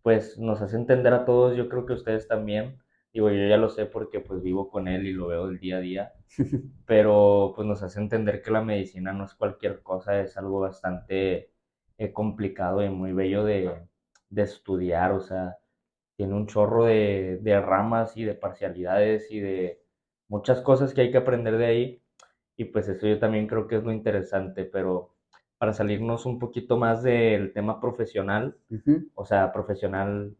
pues nos hace entender a todos, yo creo que ustedes también, digo, yo ya lo sé porque pues vivo con él y lo veo del día a día, pero pues nos hace entender que la medicina no es cualquier cosa, es algo bastante complicado y muy bello de estudiar, o sea, tiene un chorro de ramas y de parcialidades y de muchas cosas que hay que aprender de ahí. Y pues eso yo también creo que es lo interesante, pero para salirnos un poquito más del tema profesional, Ujú, o sea, profesional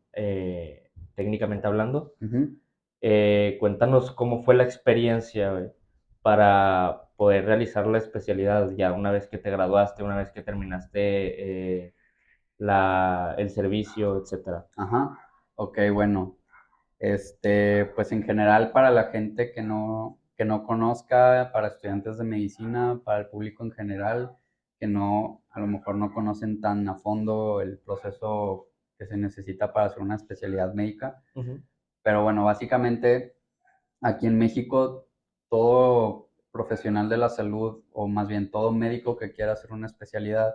técnicamente hablando, ujú. cuéntanos cómo fue la experiencia, güey, para poder realizar la especialidad ya una vez que te graduaste, una vez que terminaste el servicio, etcétera. Ajá, ok, bueno. Pues en general para la gente que no conozca, para estudiantes de medicina, para el público en general, que no, a lo mejor no conocen tan a fondo el proceso que se necesita para hacer una especialidad médica. Ujú. Pero bueno, básicamente aquí en México, todo profesional de la salud, o más bien todo médico que quiera hacer una especialidad,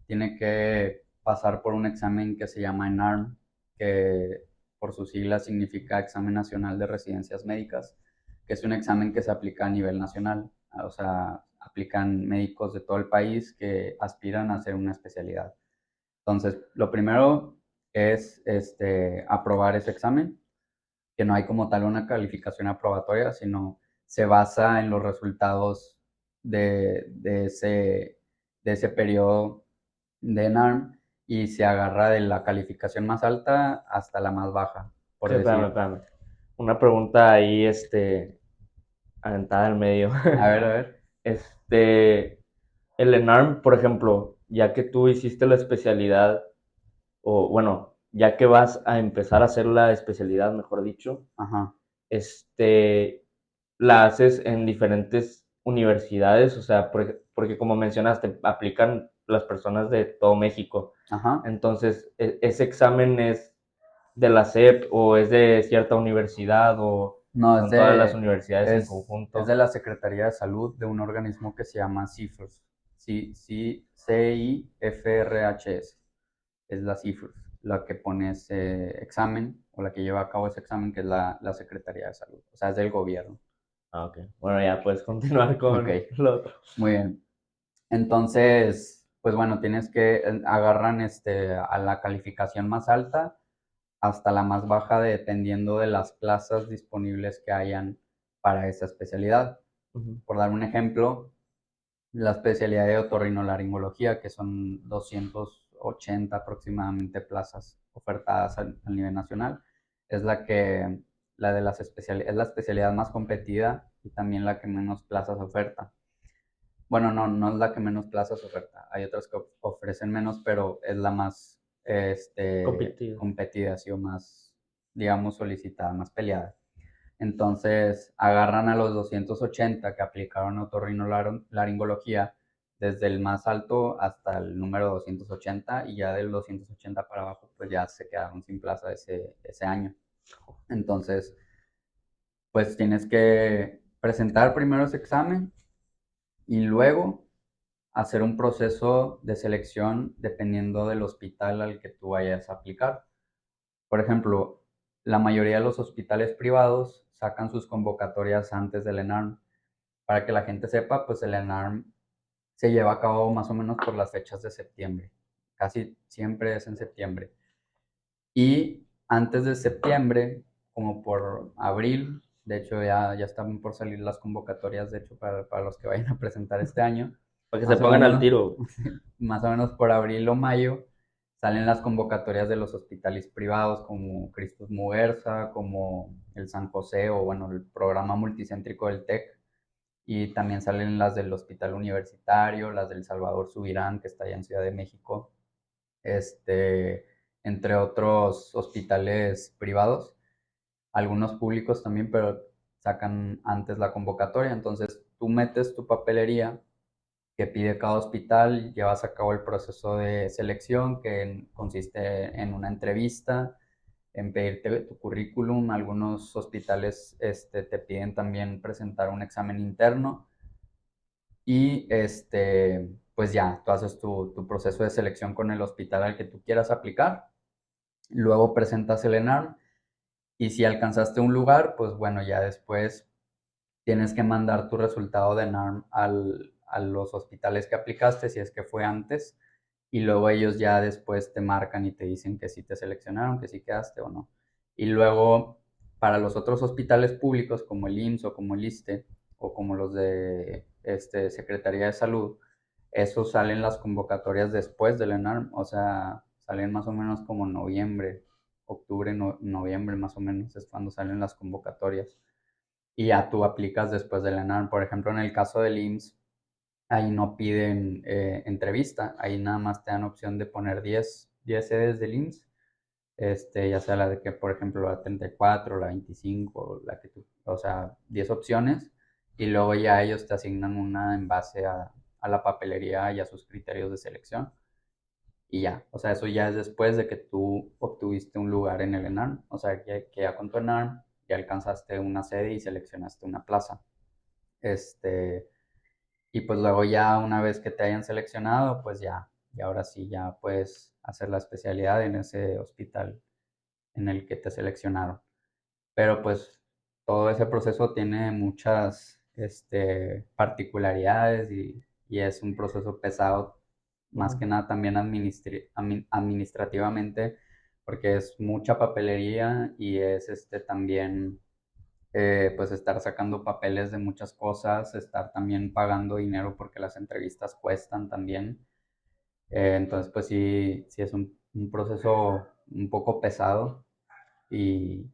tiene que pasar por un examen que se llama ENARM, que por sus siglas significa Examen Nacional de Residencias Médicas, que es un examen que se aplica a nivel nacional. O sea, aplican médicos de todo el país que aspiran a hacer una especialidad. Entonces, lo primero es aprobar ese examen, que no hay como tal una calificación aprobatoria, sino se basa en los resultados de ese periodo de NARM y se agarra de la calificación más alta hasta la más baja, por Espérame, decir. espérame. Una pregunta ahí, aventada al medio. A ver. Este, el ENARM, por ejemplo, ya que tú hiciste la especialidad, o bueno, ya que vas a empezar a hacer la especialidad, mejor dicho, Ajá, este, la haces en diferentes universidades, o sea, porque como mencionaste, aplican las personas de todo México. ajá. Entonces, ese examen es de la SEP o es de cierta universidad o No, son todas las universidades en es de conjunto. la Secretaría de Salud de un organismo que se llama CIFRS. CIFRHS. Es la CIFRS la que pone ese examen o la que lleva a cabo ese examen, que es la Secretaría de Salud. O sea, es del gobierno. Ah, ok. Bueno, ya puedes continuar Ok, con lo otro. muy bien. Entonces, pues bueno, agarran a la calificación más alta hasta la más baja, dependiendo de las plazas disponibles que hayan para esa especialidad. Ujú. Por dar un ejemplo, la especialidad de otorrinolaringología, que son 280 aproximadamente plazas ofertadas a nivel nacional, es es la especialidad más competida y también la que menos plazas oferta. Bueno, no es la que menos plazas oferta. Hay otras que ofrecen menos, pero es la más Competido. competida, sí, o más, digamos, solicitada, más peleada. Entonces, agarran a los 280 que aplicaron otorrinolaringología, desde el más alto hasta el número 280, y ya del 280 para abajo, pues ya se quedaron sin plaza ese año. Entonces, pues tienes que presentar primero ese examen y luego hacer un proceso de selección dependiendo del hospital al que tú vayas a aplicar. Por ejemplo, la mayoría de los hospitales privados sacan sus convocatorias antes del ENARM. Para que la gente sepa, pues el ENARM se lleva a cabo más o menos por las fechas de septiembre. Casi siempre es en septiembre. Y antes de septiembre, como por abril, de hecho ya están por salir las convocatorias, de hecho, para los que vayan a presentar este año, Para que se más o pongan al menos, tiro. más o menos por abril o mayo, salen las convocatorias de los hospitales privados como Cristus Muguerza, como el San José, o bueno, el programa multicéntrico del TEC. Y también salen las del Hospital Universitario, las del Salvador Subirán, que está allá en Ciudad de México, este, entre otros hospitales privados, algunos públicos también, pero sacan antes la convocatoria. Entonces tú metes tu papelería que pide cada hospital, llevas a cabo el proceso de selección, que consiste en una entrevista, en pedirte tu currículum. Algunos hospitales te piden también presentar un examen interno, y pues ya, tú haces tu proceso de selección con el hospital al que tú quieras aplicar. Luego presentas el ENARM, y si alcanzaste un lugar, pues bueno, ya después tienes que mandar tu resultado de ENARM a los hospitales que aplicaste, si es que fue antes, y luego ellos ya después te marcan y te dicen que sí te seleccionaron, que sí quedaste o no. Y luego, para los otros hospitales públicos, como el IMSS o como el ISSSTE, o como los de Secretaría de Salud, esos salen las convocatorias después del ENARM, o sea, salen más o menos como noviembre, octubre, noviembre más o menos, es cuando salen las convocatorias. Y ya tú aplicas después del ENARM. Por ejemplo, en el caso del IMSS, ahí no piden entrevista, ahí nada más te dan opción de poner 10 sedes del IMSS, ya sea la de que, por ejemplo, la 34, la 25, la que tú, o sea, 10 opciones, y luego ya ellos te asignan una en base a la papelería y a sus criterios de selección. Y ya, o sea, eso ya es después de que tú obtuviste un lugar en el ENARM, o sea, que ya con tu ENARM ya alcanzaste una sede y seleccionaste una plaza. Este, y pues luego ya una vez que te hayan seleccionado, pues ya, y ahora sí ya puedes hacer la especialidad en ese hospital en el que te seleccionaron. Pero pues todo ese proceso tiene muchas particularidades, y es un proceso pesado, más que Ujú. nada también administrativamente, porque es mucha papelería, y es también pues estar sacando papeles de muchas cosas, estar también pagando dinero porque las entrevistas cuestan también. Entonces, pues sí es un proceso un poco pesado, y,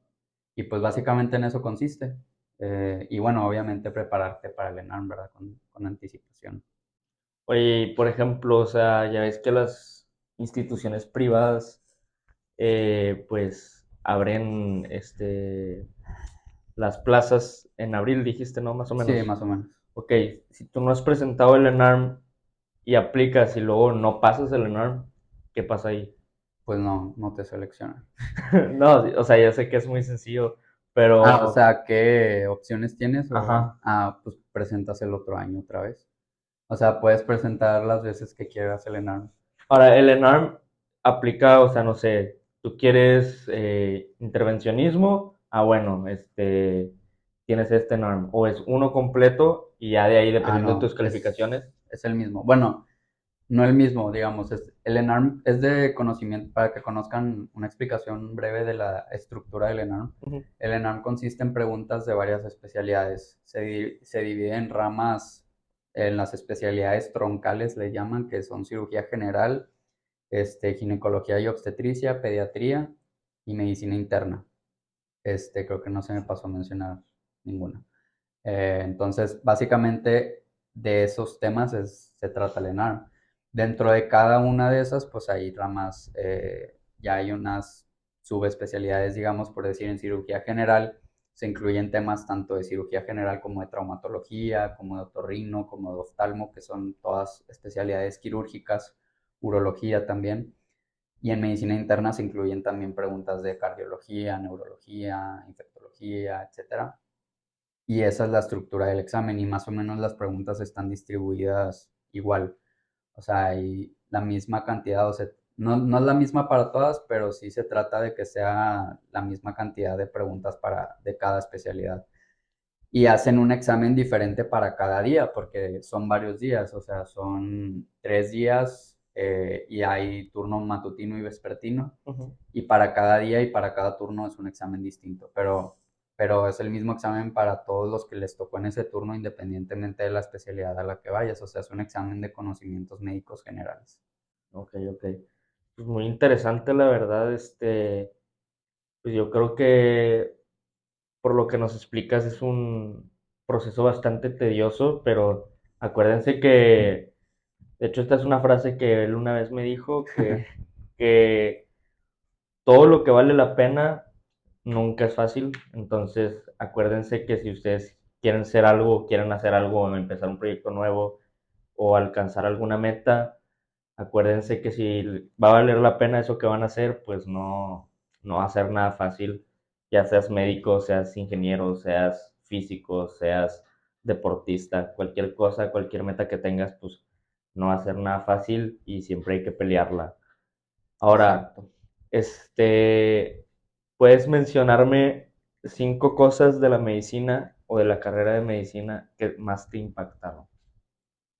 y pues básicamente en eso consiste. Y bueno, obviamente prepararte para el ENARM, ¿verdad? Con anticipación. Oye, y por ejemplo, o sea, ya ves que las instituciones privadas, pues, abren, las plazas en abril, dijiste, ¿no? Más o Sí, menos. más o menos. Ok, si tú no has presentado el ENARM y aplicas y luego no pasas el ENARM, ¿qué pasa ahí? Pues no te seleccionan. No, o sea, ya sé que es muy sencillo, Ah, o pero, sea, ¿qué opciones tienes? ajá. Pues presentas el otro año otra vez. O sea, puedes presentar las veces que quieras el ENARM. Ahora, el ENARM aplica, o sea, no sé, ¿tú quieres intervencionismo? Ah, bueno, tienes este NARM. O es uno completo y ya de ahí, Ah, dependiendo de tus no, calificaciones. es el mismo. Bueno, no el mismo, digamos. El ENARM es de conocimiento, para que conozcan una explicación breve de la estructura del ENARM. Ujú, El ENARM consiste en preguntas de varias especialidades. Se divide en ramas, en las especialidades troncales le llaman, que son cirugía general, ginecología y obstetricia, pediatría y medicina interna. Creo que no se me pasó a mencionar ninguna. Entonces, básicamente de esos temas se trata el ENARM. Dentro de cada una de esas, pues hay ramas, ya hay unas subespecialidades, digamos, por decir, en cirugía general se incluyen temas tanto de cirugía general como de traumatología, como de otorrino, como de oftalmo, que son todas especialidades quirúrgicas, urología también. Y en medicina interna se incluyen también preguntas de cardiología, neurología, infectología, etcétera. Y esa es la estructura del examen y más o menos las preguntas están distribuidas igual. O sea, hay la misma cantidad, o sea, no es la misma para todas, pero sí se trata de que sea la misma cantidad de preguntas de cada especialidad. Y hacen un examen diferente para cada día, porque son varios días, o sea, son 3 días y hay turno matutino y vespertino. ujú. Y para cada día y para cada turno es un examen distinto, pero es el mismo examen para todos los que les tocó en ese turno, independientemente de la especialidad a la que vayas. O sea, es un examen de conocimientos médicos generales. Ok, ok. Pues muy interesante, la verdad. Pues yo creo que por lo que nos explicas es un proceso bastante tedioso, pero acuérdense que, de hecho, esta es una frase que él una vez me dijo, que todo lo que vale la pena nunca es fácil. Entonces, acuérdense que si ustedes quieren ser algo, quieren hacer algo, o empezar un proyecto nuevo o alcanzar alguna meta, acuérdense que si va a valer la pena eso que van a hacer, pues no va a ser nada fácil, ya seas médico, seas ingeniero, seas físico, seas deportista, cualquier cosa, cualquier meta que tengas, pues no va a ser nada fácil y siempre hay que pelearla. Ahora, Exacto. ¿puedes mencionarme 5 cosas de la medicina o de la carrera de medicina que más te impactaron?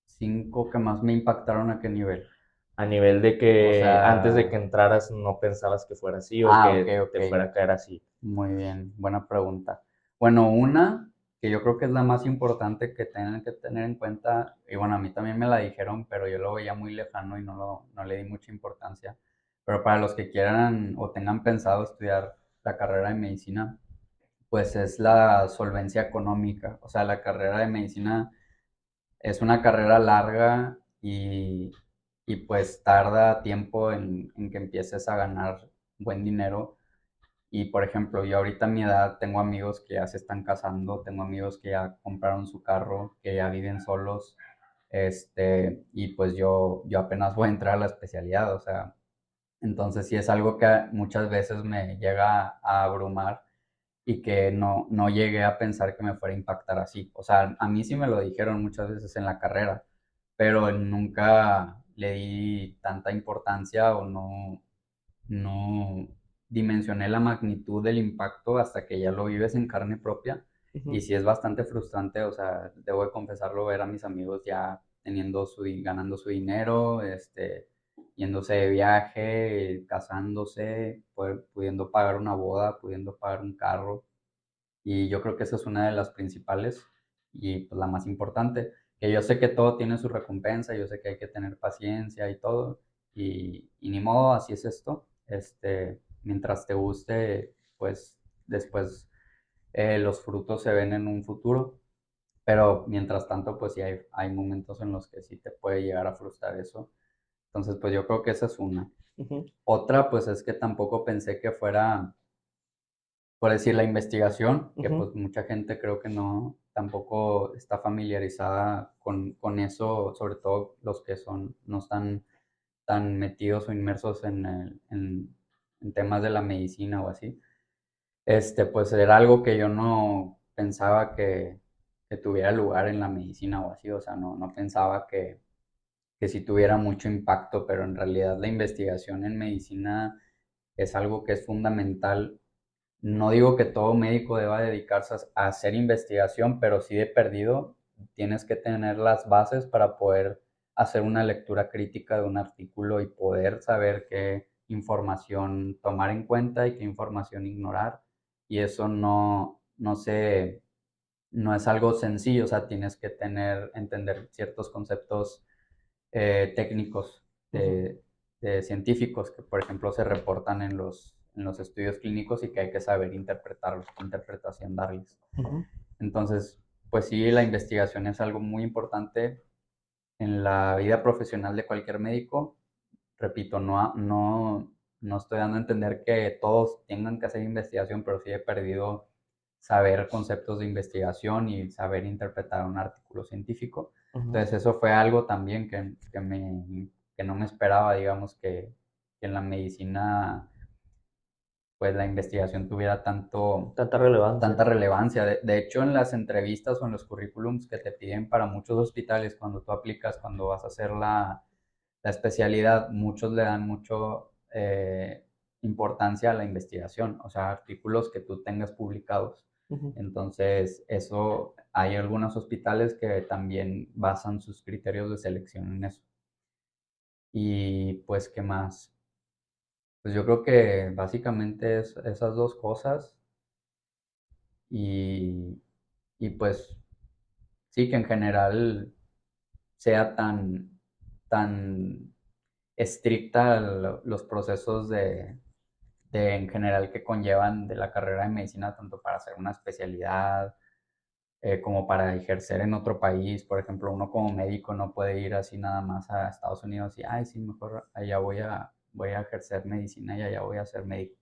5 que más me impactaron a qué nivel. A nivel de O que antes de que sea, entraras no pensabas que fuera así o ok, que ok. te fuera a caer así. Muy bien, buena pregunta. Bueno, una que yo creo que es la más importante que tienen que tener en cuenta, y bueno, a mí también me la dijeron, pero yo lo veía muy lejano y no le di mucha importancia. Pero para los que quieran o tengan pensado estudiar la carrera de medicina, pues es la solvencia económica. O sea, la carrera de medicina es una carrera larga y pues tarda tiempo en que empieces a ganar buen dinero. Y por ejemplo, yo ahorita a mi edad tengo amigos que ya se están casando, tengo amigos que ya compraron su carro, que ya viven solos, y pues yo apenas voy a entrar a la especialidad, o sea, entonces sí es algo que muchas veces me llega a abrumar y que no llegué a pensar que me fuera a impactar así. O sea, a mí sí me lo dijeron muchas veces en la carrera, pero nunca le di tanta importancia o no dimensioné la magnitud del impacto hasta que ya lo vives en carne propia. Y Ujú. sí es bastante frustrante, o sea, debo de confesarlo, ver a mis amigos ya ganando su dinero, yéndose de viaje, casándose, pudiendo pagar una boda, pudiendo pagar un carro. Y yo creo que esa es una de las principales y pues la más importante, que yo sé que todo tiene su recompensa, yo sé que hay que tener paciencia y todo, y ni modo, así es esto. Mientras te guste, pues después los frutos se ven en un futuro, pero mientras tanto, pues sí hay momentos en los que sí te puede llegar a frustrar eso. Entonces, pues yo creo que esa es una. Ujú, Otra, pues es que tampoco pensé que fuera por decir, la investigación, que ujú. pues mucha gente creo que no, tampoco está familiarizada con eso, sobre todo los que no están tan metidos o inmersos en temas de la medicina o así. Pues era algo que yo no pensaba que tuviera lugar en la medicina o así, o sea, no pensaba que sí tuviera mucho impacto, pero en realidad la investigación en medicina es algo que es fundamental. No digo que todo médico deba dedicarse a hacer investigación, pero sí de perdido tienes que tener las bases para poder hacer una lectura crítica de un artículo y poder saber qué información tomar en cuenta y qué información ignorar. Y eso no es algo sencillo, o sea, tienes que entender ciertos conceptos técnicos Ujú, de científicos que, por ejemplo, se reportan en los estudios clínicos y que hay que saber interpretarlos, qué interpretación darles. ujú, Entonces, pues sí, la investigación es algo muy importante en la vida profesional de cualquier médico. Repito, no estoy dando a entender que todos tengan que hacer investigación, pero sí he perdido saber conceptos de investigación y saber interpretar un artículo científico. ujú. Entonces eso fue algo también que no me esperaba, digamos, que en la medicina pues la investigación tuviera Tanta relevancia. tanta relevancia. De hecho, en las entrevistas o en los currículums que te piden para muchos hospitales, cuando tú aplicas, cuando vas a hacer la especialidad, muchos le dan mucho importancia a la investigación, o sea, artículos que tú tengas publicados. Ujú. Entonces, eso, hay algunos hospitales que también basan sus criterios de selección en eso. Y pues, ¿qué más? Pues yo creo que básicamente es esas dos cosas y, y pues sí que en general sea tan estricta los procesos en general que conllevan de la carrera de medicina, tanto para hacer una especialidad como para ejercer en otro país. Por ejemplo, uno como médico no puede ir así nada más a Estados Unidos y, ay, sí, mejor allá voy a ejercer medicina y allá voy a ser médico.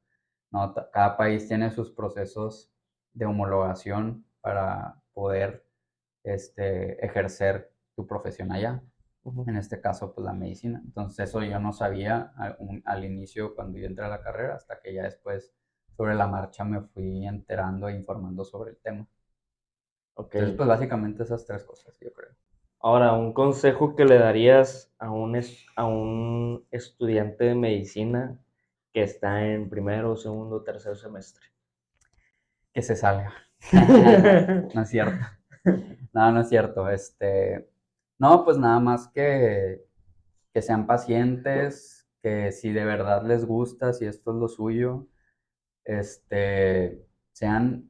No, cada país tiene sus procesos de homologación para poder ejercer tu profesión allá. Ujú. En este caso, pues la medicina. Entonces, eso yo no sabía al inicio cuando yo entré a la carrera, hasta que ya después, sobre la marcha, me fui enterando e informando sobre el tema. Ok. Entonces, pues básicamente esas tres cosas, yo creo. Ahora, un consejo que le darías a a un estudiante de medicina que está en primero, segundo, tercer semestre. Que se salga. No es cierto. No, no es cierto. No, pues nada más que sean pacientes, que si de verdad les gusta, si esto es lo suyo, sean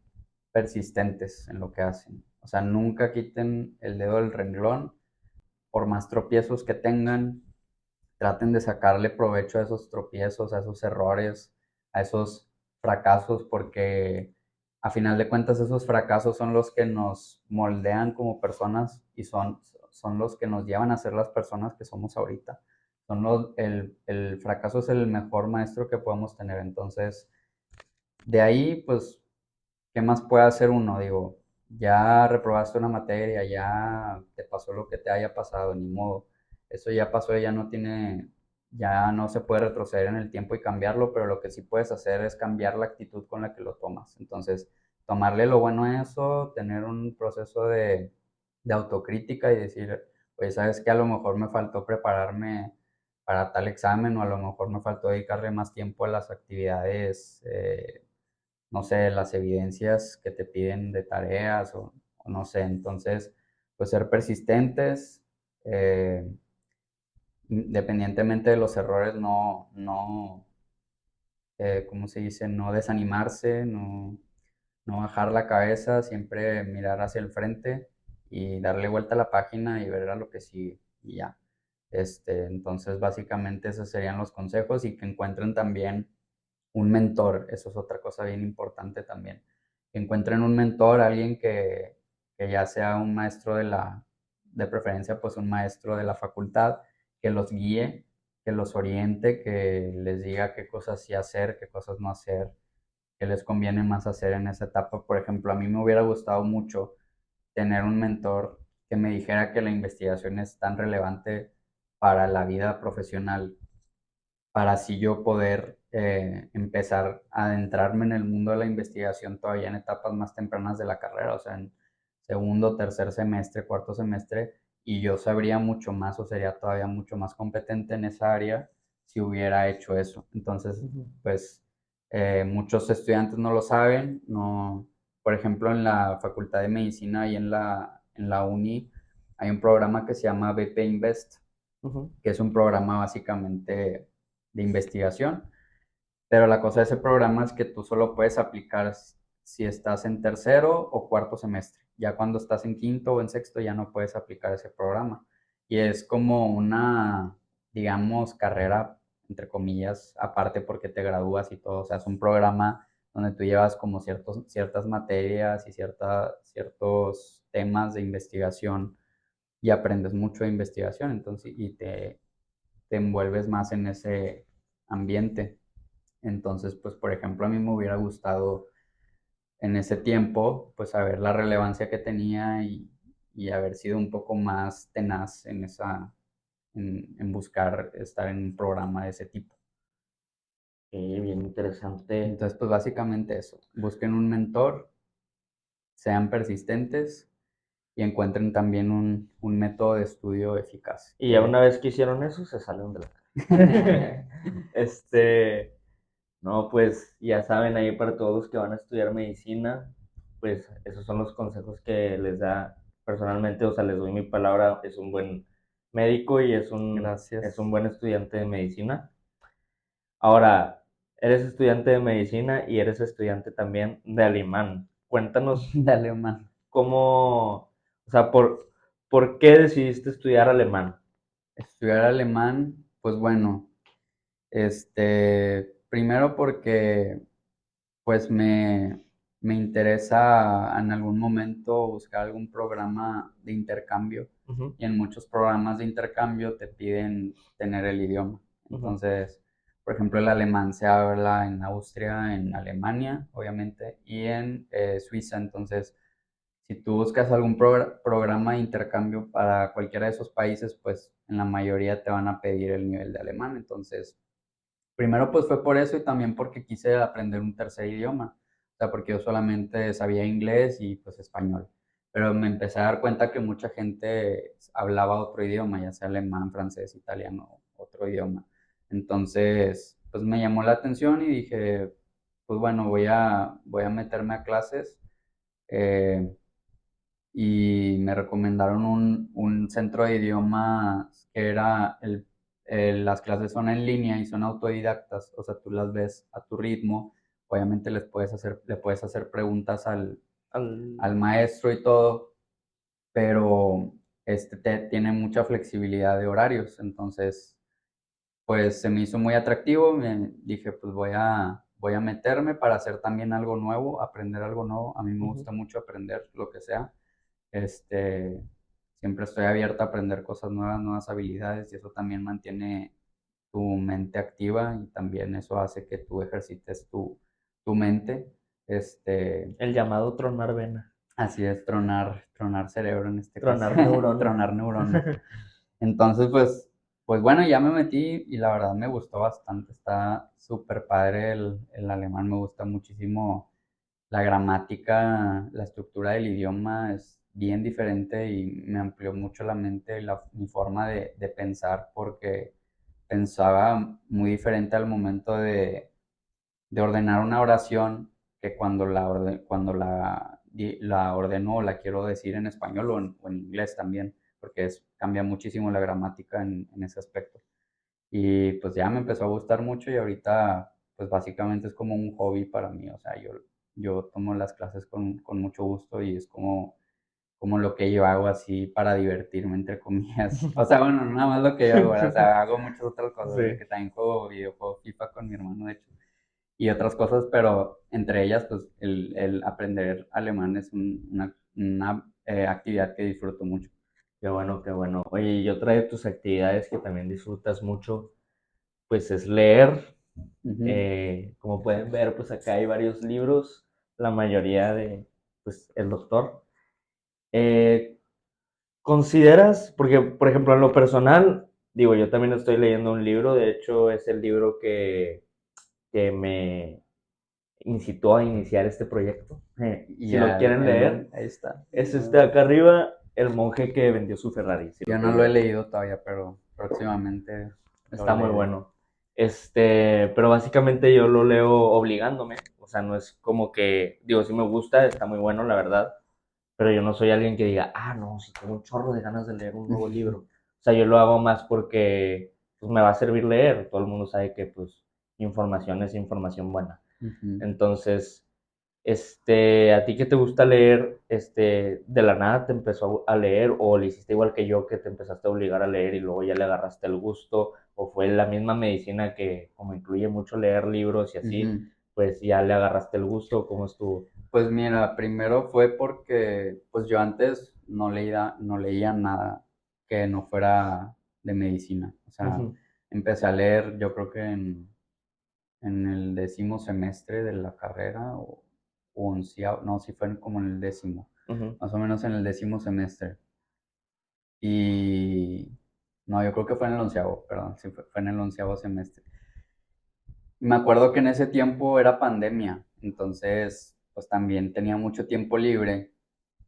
persistentes en lo que hacen. O sea, nunca quiten el dedo del renglón, por más tropiezos que tengan, traten de sacarle provecho a esos tropiezos, a esos errores, a esos fracasos, porque a final de cuentas esos fracasos son los que nos moldean como personas y son los que nos llevan a ser las personas que somos ahorita. El fracaso es el mejor maestro que podemos tener. Entonces, de ahí, pues, ¿qué más puede hacer uno? Digo, ya reprobaste una materia, ya te pasó lo que te haya pasado, ni modo. Eso ya pasó, ya no se puede retroceder en el tiempo y cambiarlo, pero lo que sí puedes hacer es cambiar la actitud con la que lo tomas. Entonces, tomarle lo bueno a eso, tener un proceso de autocrítica y decir, oye, ¿sabes qué? A lo mejor me faltó prepararme para tal examen o a lo mejor me faltó dedicarle más tiempo a las actividades no sé, las evidencias que te piden de tareas o no sé. Entonces, pues ser persistentes, eh, independientemente de los errores, ¿cómo se dice? No desanimarse, no bajar la cabeza, siempre mirar hacia el frente y darle vuelta a la página y ver a lo que sigue y ya. Entonces, básicamente esos serían los consejos y que encuentren también un mentor, eso es otra cosa bien importante también. Que encuentren un mentor, alguien que ya sea un maestro de preferencia, pues un maestro de la facultad, que los guíe, que los oriente, que les diga qué cosas sí hacer, qué cosas no hacer, qué les conviene más hacer en esa etapa. Por ejemplo, a mí me hubiera gustado mucho tener un mentor que me dijera que la investigación es tan relevante para la vida profesional para así yo poder empezar a adentrarme en el mundo de la investigación todavía en etapas más tempranas de la carrera, o sea, en segundo, tercer semestre, cuarto semestre, y yo sabría mucho más o sería todavía mucho más competente en esa área si hubiera hecho eso. Entonces, Ujú, pues muchos estudiantes no lo saben, no, por ejemplo, en la Facultad de Medicina y en la uni hay un programa que se llama BP Invest, ujú. que es un programa básicamente de investigación, pero la cosa de ese programa es que tú solo puedes aplicar si estás en tercero o cuarto semestre. Ya cuando estás en quinto o en sexto ya no puedes aplicar ese programa. Y es como una, digamos, carrera, entre comillas, aparte porque te gradúas y todo. O sea, es un programa donde tú llevas como ciertas materias y ciertos temas de investigación y aprendes mucho de investigación, entonces, y te envuelves más en ese ambiente. Entonces, pues, por ejemplo, a mí me hubiera gustado en ese tiempo, pues, saber la relevancia que tenía y haber sido un poco más tenaz en en buscar estar en un programa de ese tipo. Bien interesante. Entonces, pues, básicamente eso. Busquen un mentor, sean persistentes y encuentren también un método de estudio eficaz. Y ya una vez que hicieron eso, se salen de la casa. Este, no, pues ya saben ahí para todos los que van a estudiar medicina, pues esos son los consejos que les da personalmente, o sea, les doy mi palabra, es un buen médico y es un Gracias. buen estudiante de medicina. Ahora, eres estudiante de medicina y eres estudiante también de alemán. Cuéntanos Dale, man. cómo, o sea, por qué decidiste estudiar alemán. Estudiar alemán, pues bueno, primero porque pues me interesa en algún momento buscar algún programa de intercambio Ujú, y en muchos programas de intercambio te piden tener el idioma. ujú, Entonces, por ejemplo, el alemán se habla en Austria, en Alemania, obviamente, y en Suiza. Entonces, si tú buscas algún programa de intercambio para cualquiera de esos países, pues en la mayoría te van a pedir el nivel de alemán. Entonces, primero pues fue por eso y también porque quise aprender un tercer idioma. O sea, porque yo solamente sabía inglés y pues español. Pero me empecé a dar cuenta que mucha gente hablaba otro idioma, ya sea alemán, francés, italiano, otro idioma. Entonces, pues me llamó la atención y dije, pues bueno, voy a meterme a clases. eh, y me recomendaron un centro de idiomas que era las clases son en línea y son autodidactas, o sea, tú las ves a tu ritmo, obviamente le puedes hacer preguntas al al- maestro y todo, pero tiene mucha flexibilidad de horarios, entonces, pues se me hizo muy atractivo, me dije, pues voy a meterme para hacer también algo nuevo, aprender algo nuevo, a mí me ujú. gusta mucho aprender lo que sea. Este, Siempre estoy abierta a aprender cosas nuevas, nuevas habilidades y eso también mantiene tu mente activa y también eso hace que tú ejercites tu mente. Este, El llamado tronar vena, Así es, tronar cerebro en este caso, tronar neuronas. tronar neuronas. Entonces, pues bueno, ya me metí y la verdad me gustó bastante. Está súper padre el alemán, me gusta muchísimo la gramática, la estructura del idioma es bien diferente y me amplió mucho la mente y mi forma de pensar porque pensaba muy diferente al momento de ordenar una oración que cuando la ordeno o la quiero decir en español o en inglés también, porque cambia muchísimo la gramática en ese aspecto. Y pues ya me empezó a gustar mucho y ahorita pues básicamente es como un hobby para mí, o sea, yo tomo las clases con mucho gusto y es como lo que yo hago así para divertirme, entre comillas. O sea, bueno, no nada más lo que yo hago, ¿verdad? O sea, hago muchas otras cosas, de Sí, que también juego videojuegos FIFA con mi hermano, de hecho, y otras cosas, pero entre ellas, pues el aprender alemán es una actividad que disfruto mucho. qué bueno, qué bueno. Oye, y otra de tus actividades que también disfrutas mucho, pues es leer. Ujú. Como pueden ver, pues acá hay varios libros, la mayoría de, pues, el doctor. Eh, ¿Consideras, porque por ejemplo en lo personal, digo, yo también estoy leyendo un libro, de hecho es el libro que me incitó a iniciar este proyecto? Y Si lo quieren leer, ahí está. es este de acá arriba, El monje que vendió su Ferrari, si lo Yo no quieren lo he leer. leído todavía, pero próximamente lo Está muy leeré. bueno. Pero básicamente yo lo leo obligándome, o sea, no es como que, digo, sí me gusta, está muy bueno, la verdad, pero yo no soy alguien que diga, ah, no, si tengo un chorro de ganas de leer un nuevo libro. O sea, yo lo hago más porque pues, me va a servir leer. Todo el mundo sabe que pues información es información buena. Ujú. Entonces, ¿a ti qué te gusta leer? ¿De la nada te empezó a leer o le hiciste igual que yo que te empezaste a obligar a leer y luego ya le agarraste el gusto? ¿O fue la misma medicina que como incluye mucho leer libros y así, Ujú. pues ya le agarraste el gusto? ¿Cómo estuvo? Pues mira, primero fue porque pues yo antes no leía nada que no fuera de medicina. O sea, Ujú, empecé a leer yo creo que en el 10º semestre de la carrera o onceavo, no, sí fue como en el 10º, ujú, más o menos en el 10º semestre. Y no, yo creo que fue en el 11º, perdón, sí fue en el 11º semestre. Me acuerdo que en ese tiempo era pandemia, entonces pues también tenía mucho tiempo libre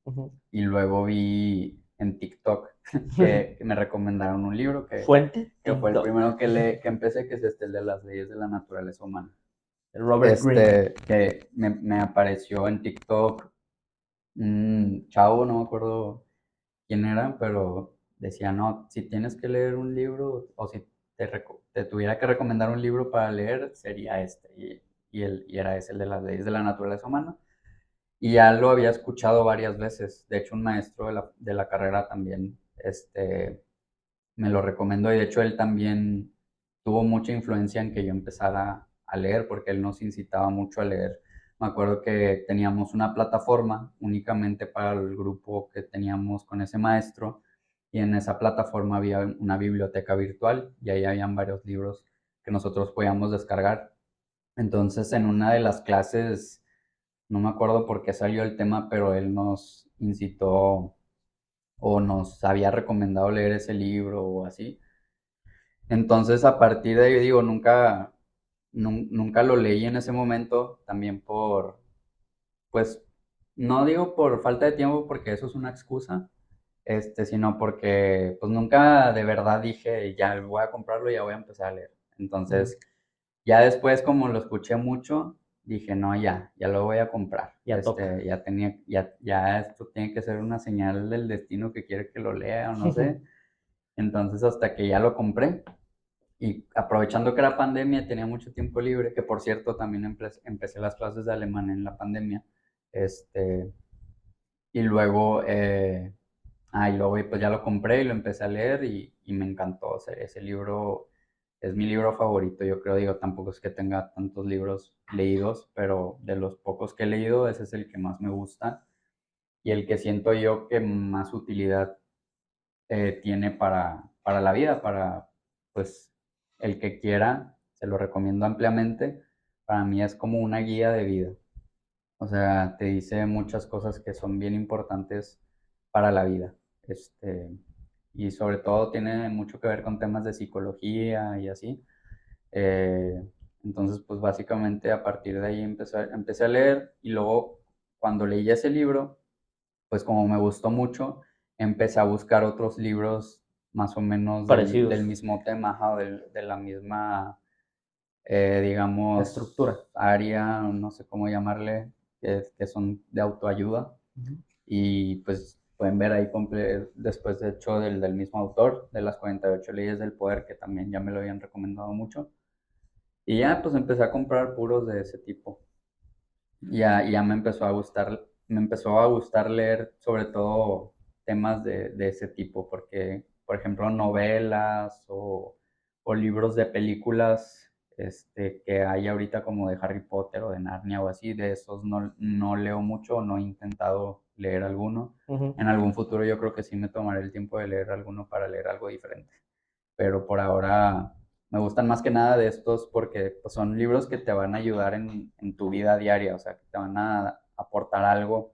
ujú. y luego vi en TikTok que me recomendaron un libro Fuente que fue el TikTok. primero que empecé, que es el de las leyes de la naturaleza humana. Robert Greene. Que me apareció en TikTok un chavo, no me acuerdo quién era, pero decía, no, si tienes que leer un libro o si te tuviera que recomendar un libro para leer, sería este. Y era ese, el de las leyes de la naturaleza humana. Y ya lo había escuchado varias veces. De hecho, un maestro de la carrera también me lo recomendó y de hecho él también tuvo mucha influencia en que yo empezara a leer porque él nos incitaba mucho a leer. Me acuerdo que teníamos una plataforma únicamente para el grupo que teníamos con ese maestro y en esa plataforma había una biblioteca virtual y ahí habían varios libros que nosotros podíamos descargar. Entonces en una de las clases, no me acuerdo por qué salió el tema, pero él nos incitó o nos había recomendado leer ese libro o así. Entonces, a partir de ahí, digo, nunca lo leí en ese momento, también pues, no digo por falta de tiempo, porque eso es una excusa, sino porque, pues, nunca de verdad dije, ya voy a comprarlo, ya voy a empezar a leer. Ujú. Entonces, ya después, como lo escuché mucho, dije, no, ya lo voy a comprar. Ya toca. Ya esto tiene que ser una señal del destino que quiere que lo lea o no sé. Entonces, hasta que ya lo compré, y aprovechando que era pandemia, tenía mucho tiempo libre, que por cierto también empecé las clases de alemán en la pandemia. Este, y luego, y luego pues ya lo compré y lo empecé a leer y me encantó. O sea, ese libro es mi libro favorito, yo creo, digo, tampoco es que tenga tantos libros leídos, pero de los pocos que he leído, ese es el que más me gusta y el que siento yo que más utilidad tiene para la vida, para pues el que quiera, se lo recomiendo ampliamente. Para mí es como una guía de vida. O sea, te dice muchas cosas que son bien importantes para la vida. Este, y sobre todo tiene mucho que ver con temas de psicología y así. Eh, entonces, pues básicamente a partir de ahí empecé a leer y luego cuando leí ese libro, pues como me gustó mucho, empecé a buscar otros libros más o menos del Parecidos. mismo tema, ajá, de la misma, digamos, Estructura. área, no sé cómo llamarle, que son de autoayuda. Ujú. Y pues pueden ver ahí después de hecho del mismo autor, de las 48 leyes del poder, que también ya me lo habían recomendado mucho. Y ya pues empecé a comprar puros de ese tipo. Ya me empezó a gustar leer sobre todo temas de ese tipo, porque, por ejemplo, novelas o libros de películas que hay ahorita como de Harry Potter o de Narnia o así, de esos no leo mucho, no he intentado leer alguno. Ujú. En algún futuro yo creo que sí me tomaré el tiempo de leer alguno para leer algo diferente, pero por ahora me gustan más que nada de estos porque pues, son libros que te van a ayudar en tu vida diaria, o sea, que te van a aportar algo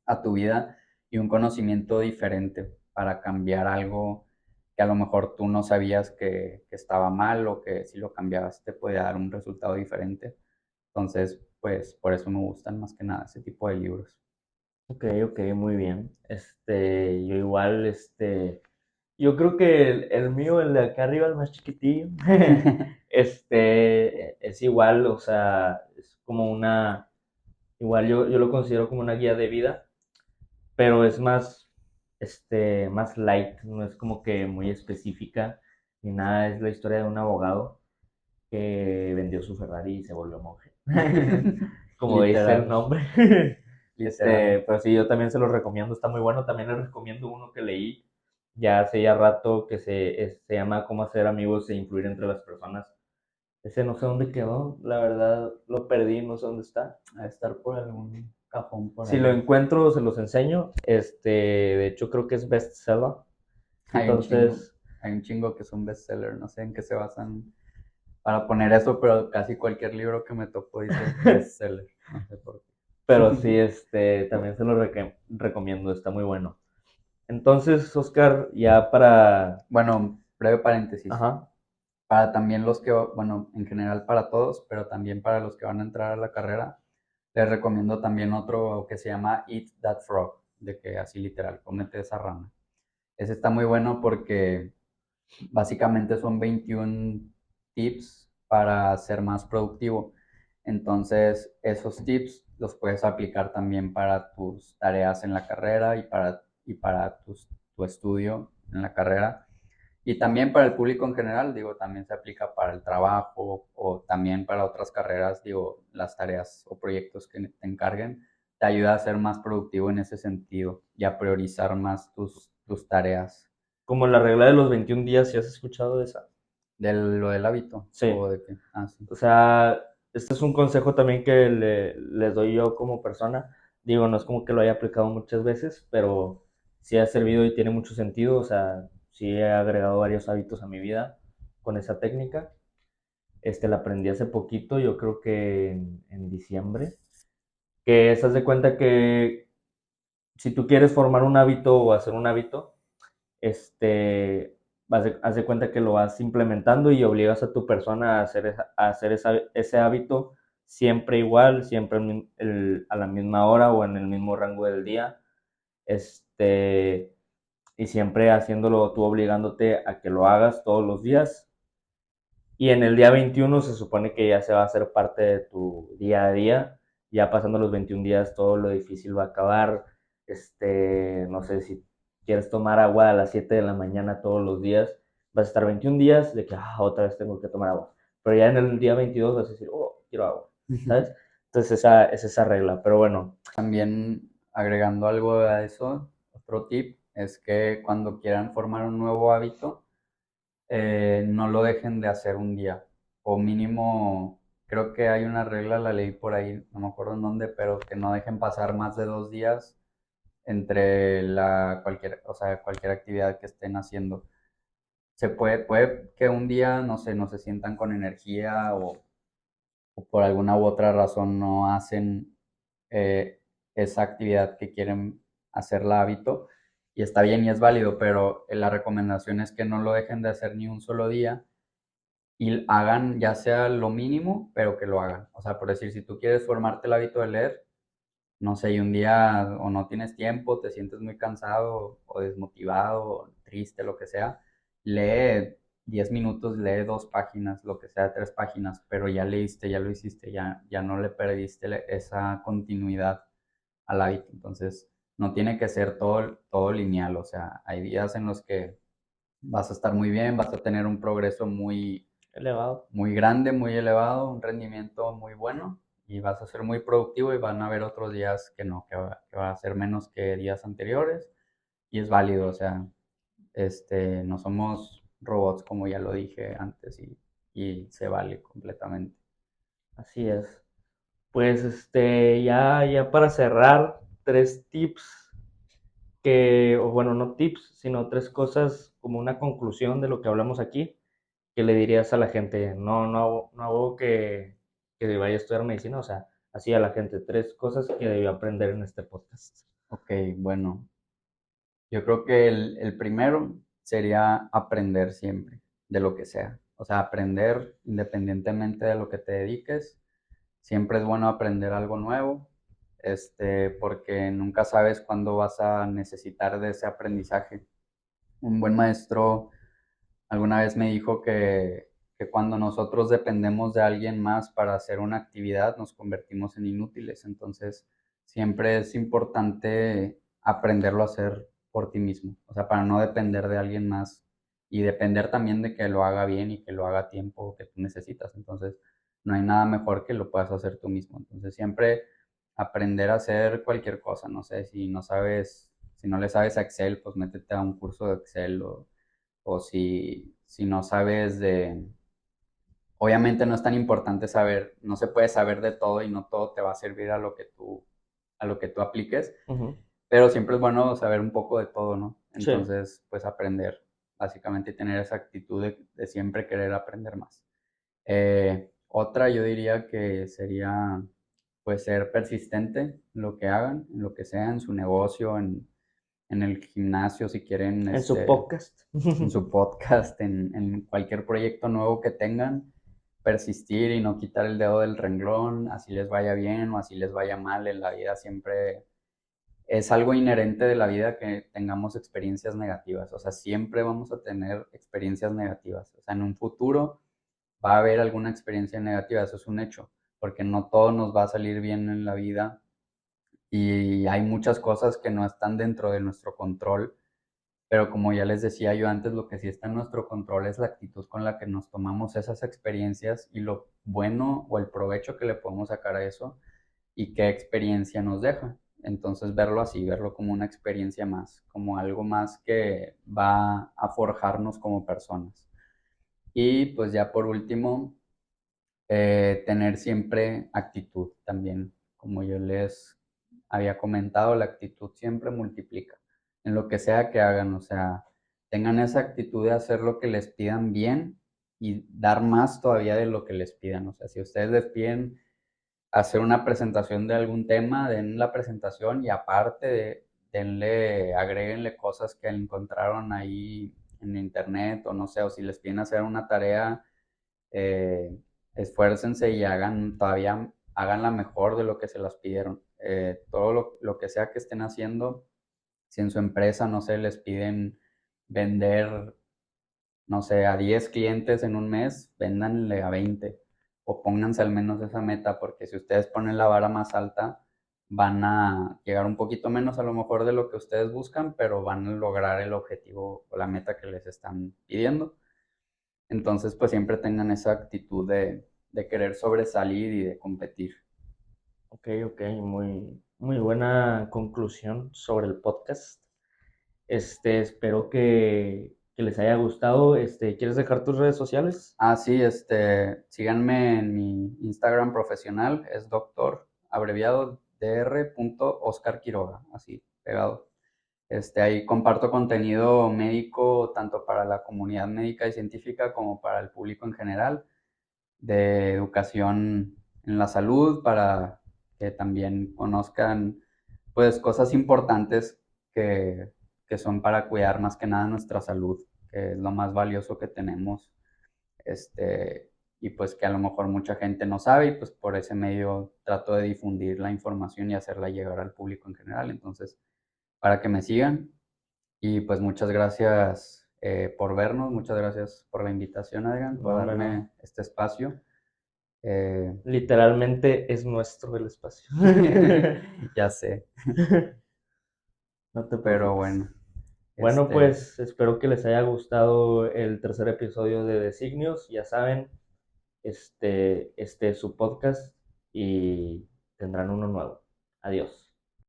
a tu vida y un conocimiento diferente para cambiar algo que a lo mejor tú no sabías que estaba mal o que si lo cambiabas te podía dar un resultado diferente. Entonces, pues por eso me gustan más que nada ese tipo de libros. Ok, ok, muy bien. Yo igual, Yo creo que el mío, el de acá arriba, el más chiquitillo, es igual, o sea, es como una, igual yo lo considero como una guía de vida, pero es más, más light, no es como que muy específica ni nada, es la historia de un abogado que vendió su Ferrari y se volvió monje. Como dice el Literal, nombre. literal. Pero sí, yo también se lo recomiendo, está muy bueno. También les recomiendo uno que leí ya hace ya rato que se llama Cómo hacer amigos e influir entre las personas. Ese no sé dónde quedó, la verdad lo perdí, no sé dónde está. A estar por algún cajón por Si lo ahí. encuentro, se los enseño. De hecho, creo que es bestseller. Hay un chingo, Entonces, hay un chingo que son bestseller, no sé en qué se basan para poner eso, pero casi cualquier libro que me tocó dice bestseller, no sé por pero qué. sí, también se lo recomiendo, está muy bueno. Entonces, Oscar, ya para... Bueno, breve paréntesis. Ajá. Para también los que, bueno, en general para todos, pero también para los que van a entrar a la carrera, les recomiendo también otro que se llama Eat That Frog, de que así literal, cómete esa rana. Ese está muy bueno porque básicamente son 21 tips para ser más productivo. Entonces, esos tips los puedes aplicar también para tus tareas en la carrera y para tu estudio en la carrera. Y también para el público en general, digo, también se aplica para el trabajo o también para otras carreras, digo, las tareas o proyectos que te encarguen, te ayuda a ser más productivo en ese sentido y a priorizar más tus tareas. Como la regla de los 21 días, ¿si has escuchado de esa? ¿De lo del hábito? Sí. ¿O de qué? Ah, sí. O sea, este es un consejo también que les doy yo como persona. Digo, no es como que lo haya aplicado muchas veces, pero sí ha servido y tiene mucho sentido. O sea, sí he agregado varios hábitos a mi vida con esa técnica. La aprendí hace poquito, yo creo que en diciembre. Que se de cuenta que si tú quieres formar un hábito o hacer un hábito, haz de cuenta que lo vas implementando y obligas a tu persona a hacer ese hábito siempre igual, siempre a la misma hora o en el mismo rango del día, este, y siempre haciéndolo tú obligándote a que lo hagas todos los días. Y en el día 21 se supone que ya se va a hacer parte de tu día a día. Ya pasando los 21 días todo lo difícil va a acabar. No sé si quieres tomar agua a las 7 de la mañana todos los días, vas a estar 21 días de que otra vez tengo que tomar agua. Pero ya en el día 22 vas a decir, oh, quiero agua, ¿sabes? Entonces esa es esa regla. Pero bueno, También agregando algo a eso, otro tip es que cuando quieran formar un nuevo hábito, no lo dejen de hacer un día. O mínimo, creo que hay una regla, la leí por ahí, no me acuerdo en dónde, pero que no dejen pasar más de 2 días entre o sea, cualquier actividad que estén haciendo. Puede que un día, no sé, no se sientan con energía o por alguna u otra razón no hacen eh, esa actividad que quieren hacerla hábito y está bien y es válido, pero la recomendación es que no lo dejen de hacer ni un solo día y hagan ya sea lo mínimo, pero que lo hagan. O sea, por decir, si tú quieres formarte el hábito de leer, no sé, y un día o no tienes tiempo, te sientes muy cansado o desmotivado, o triste, lo que sea, lee 10 minutos, lee 2 páginas, lo que sea, 3 páginas, pero ya leíste, ya lo hiciste, ya no le perdiste esa continuidad al hábito. Entonces, no tiene que ser todo lineal, o sea, hay días en los que vas a estar muy bien, vas a tener un progreso muy elevado. muy grande, muy elevado, un rendimiento muy bueno y vas a ser muy productivo y van a haber otros días que no, que va a ser menos que días anteriores y es válido, o sea, no somos robots como ya lo dije antes y se vale completamente. Así es. Pues ya para cerrar, tres tips o bueno, no tips, sino tres cosas como una conclusión de lo que hablamos aquí, que le dirías a la gente. No hago que vaya a estudiar medicina, o sea, así a la gente, tres cosas que debió aprender en este podcast. Ok, bueno, yo creo que el primero sería aprender siempre, de lo que sea. O sea, aprender independientemente de lo que te dediques. Siempre es bueno aprender algo nuevo, porque nunca sabes cuándo vas a necesitar de ese aprendizaje. Un buen maestro alguna vez me dijo que cuando nosotros dependemos de alguien más para hacer una actividad, nos convertimos en inútiles. Entonces, siempre es importante aprenderlo a hacer por ti mismo. O sea, para no depender de alguien más y depender también de que lo haga bien y que lo haga a tiempo que tú necesitas. Entonces, no hay nada mejor que lo puedas hacer tú mismo. Entonces, siempre aprender a hacer cualquier cosa. No sé, si no le sabes a Excel, pues métete a un curso de Excel o si no sabes de... Obviamente no es tan importante saber, no se puede saber de todo y no todo te va a servir a lo que tú apliques, Ujú. pero siempre es bueno saber un poco de todo, ¿no? Sí, Entonces, pues aprender, básicamente y tener esa actitud de siempre querer aprender más. Otra yo diría que sería pues ser persistente en lo que hagan, en lo que sea, en su negocio, en el gimnasio, si quieren, en su podcast. en su podcast, en cualquier proyecto nuevo que tengan, persistir y no quitar el dedo del renglón, así les vaya bien o así les vaya mal, en la vida siempre es algo inherente de la vida que tengamos experiencias negativas, o sea, siempre vamos a tener experiencias negativas, o sea, en un futuro va a haber alguna experiencia negativa, eso es un hecho, porque no todo nos va a salir bien en la vida y hay muchas cosas que no están dentro de nuestro control, pero como ya les decía yo antes, lo que sí está en nuestro control es la actitud con la que nos tomamos esas experiencias y lo bueno o el provecho que le podemos sacar a eso y qué experiencia nos deja. Entonces verlo así, verlo como una experiencia más, como algo más que va a forjarnos como personas. Y pues ya por último, tener siempre actitud también. Como yo les había comentado, la actitud siempre multiplica en lo que sea que hagan. O sea, tengan esa actitud de hacer lo que les pidan bien y dar más todavía de lo que les pidan. O sea, si ustedes les piden hacer una presentación de algún tema, den la presentación y aparte agréguenle cosas que encontraron ahí en internet o no sé, o si les piden hacer una tarea, eh, esfuércense y háganla mejor de lo que se las pidieron. Todo lo que sea que estén haciendo, si en su empresa, no sé, les piden vender, no sé, a 10 clientes en un mes, véndanle a 20 o pónganse al menos esa meta, porque si ustedes ponen la vara más alta, van a llegar un poquito menos a lo mejor de lo que ustedes buscan, pero van a lograr el objetivo o la meta que les están pidiendo. Entonces, pues siempre tengan esa actitud de querer sobresalir y de competir. Ok, ok, muy, muy buena conclusión sobre el podcast. Espero que les haya gustado. ¿Quieres dejar tus redes sociales? Ah, sí, síganme en mi Instagram profesional, es doctor, abreviado Dr. Oscar Quiroga, así, pegado. Ahí comparto contenido médico tanto para la comunidad médica y científica como para el público en general, de educación en la salud, para que también conozcan pues cosas importantes que, que son para cuidar más que nada nuestra salud, que es lo más valioso que tenemos, y pues que a lo mejor mucha gente no sabe y pues por ese medio trato de difundir la información y hacerla llegar al público en general. Entonces, para que me sigan y pues muchas gracias por vernos, muchas gracias por la invitación, Adrián, No, por hombre, no. darme este espacio. Eh, Literalmente es nuestro el espacio. ya sé, No te pero preocupes. bueno, Bueno, este, pues espero que les haya gustado el tercer episodio de Designios. Ya saben, este es su podcast y tendrán uno nuevo. Adiós.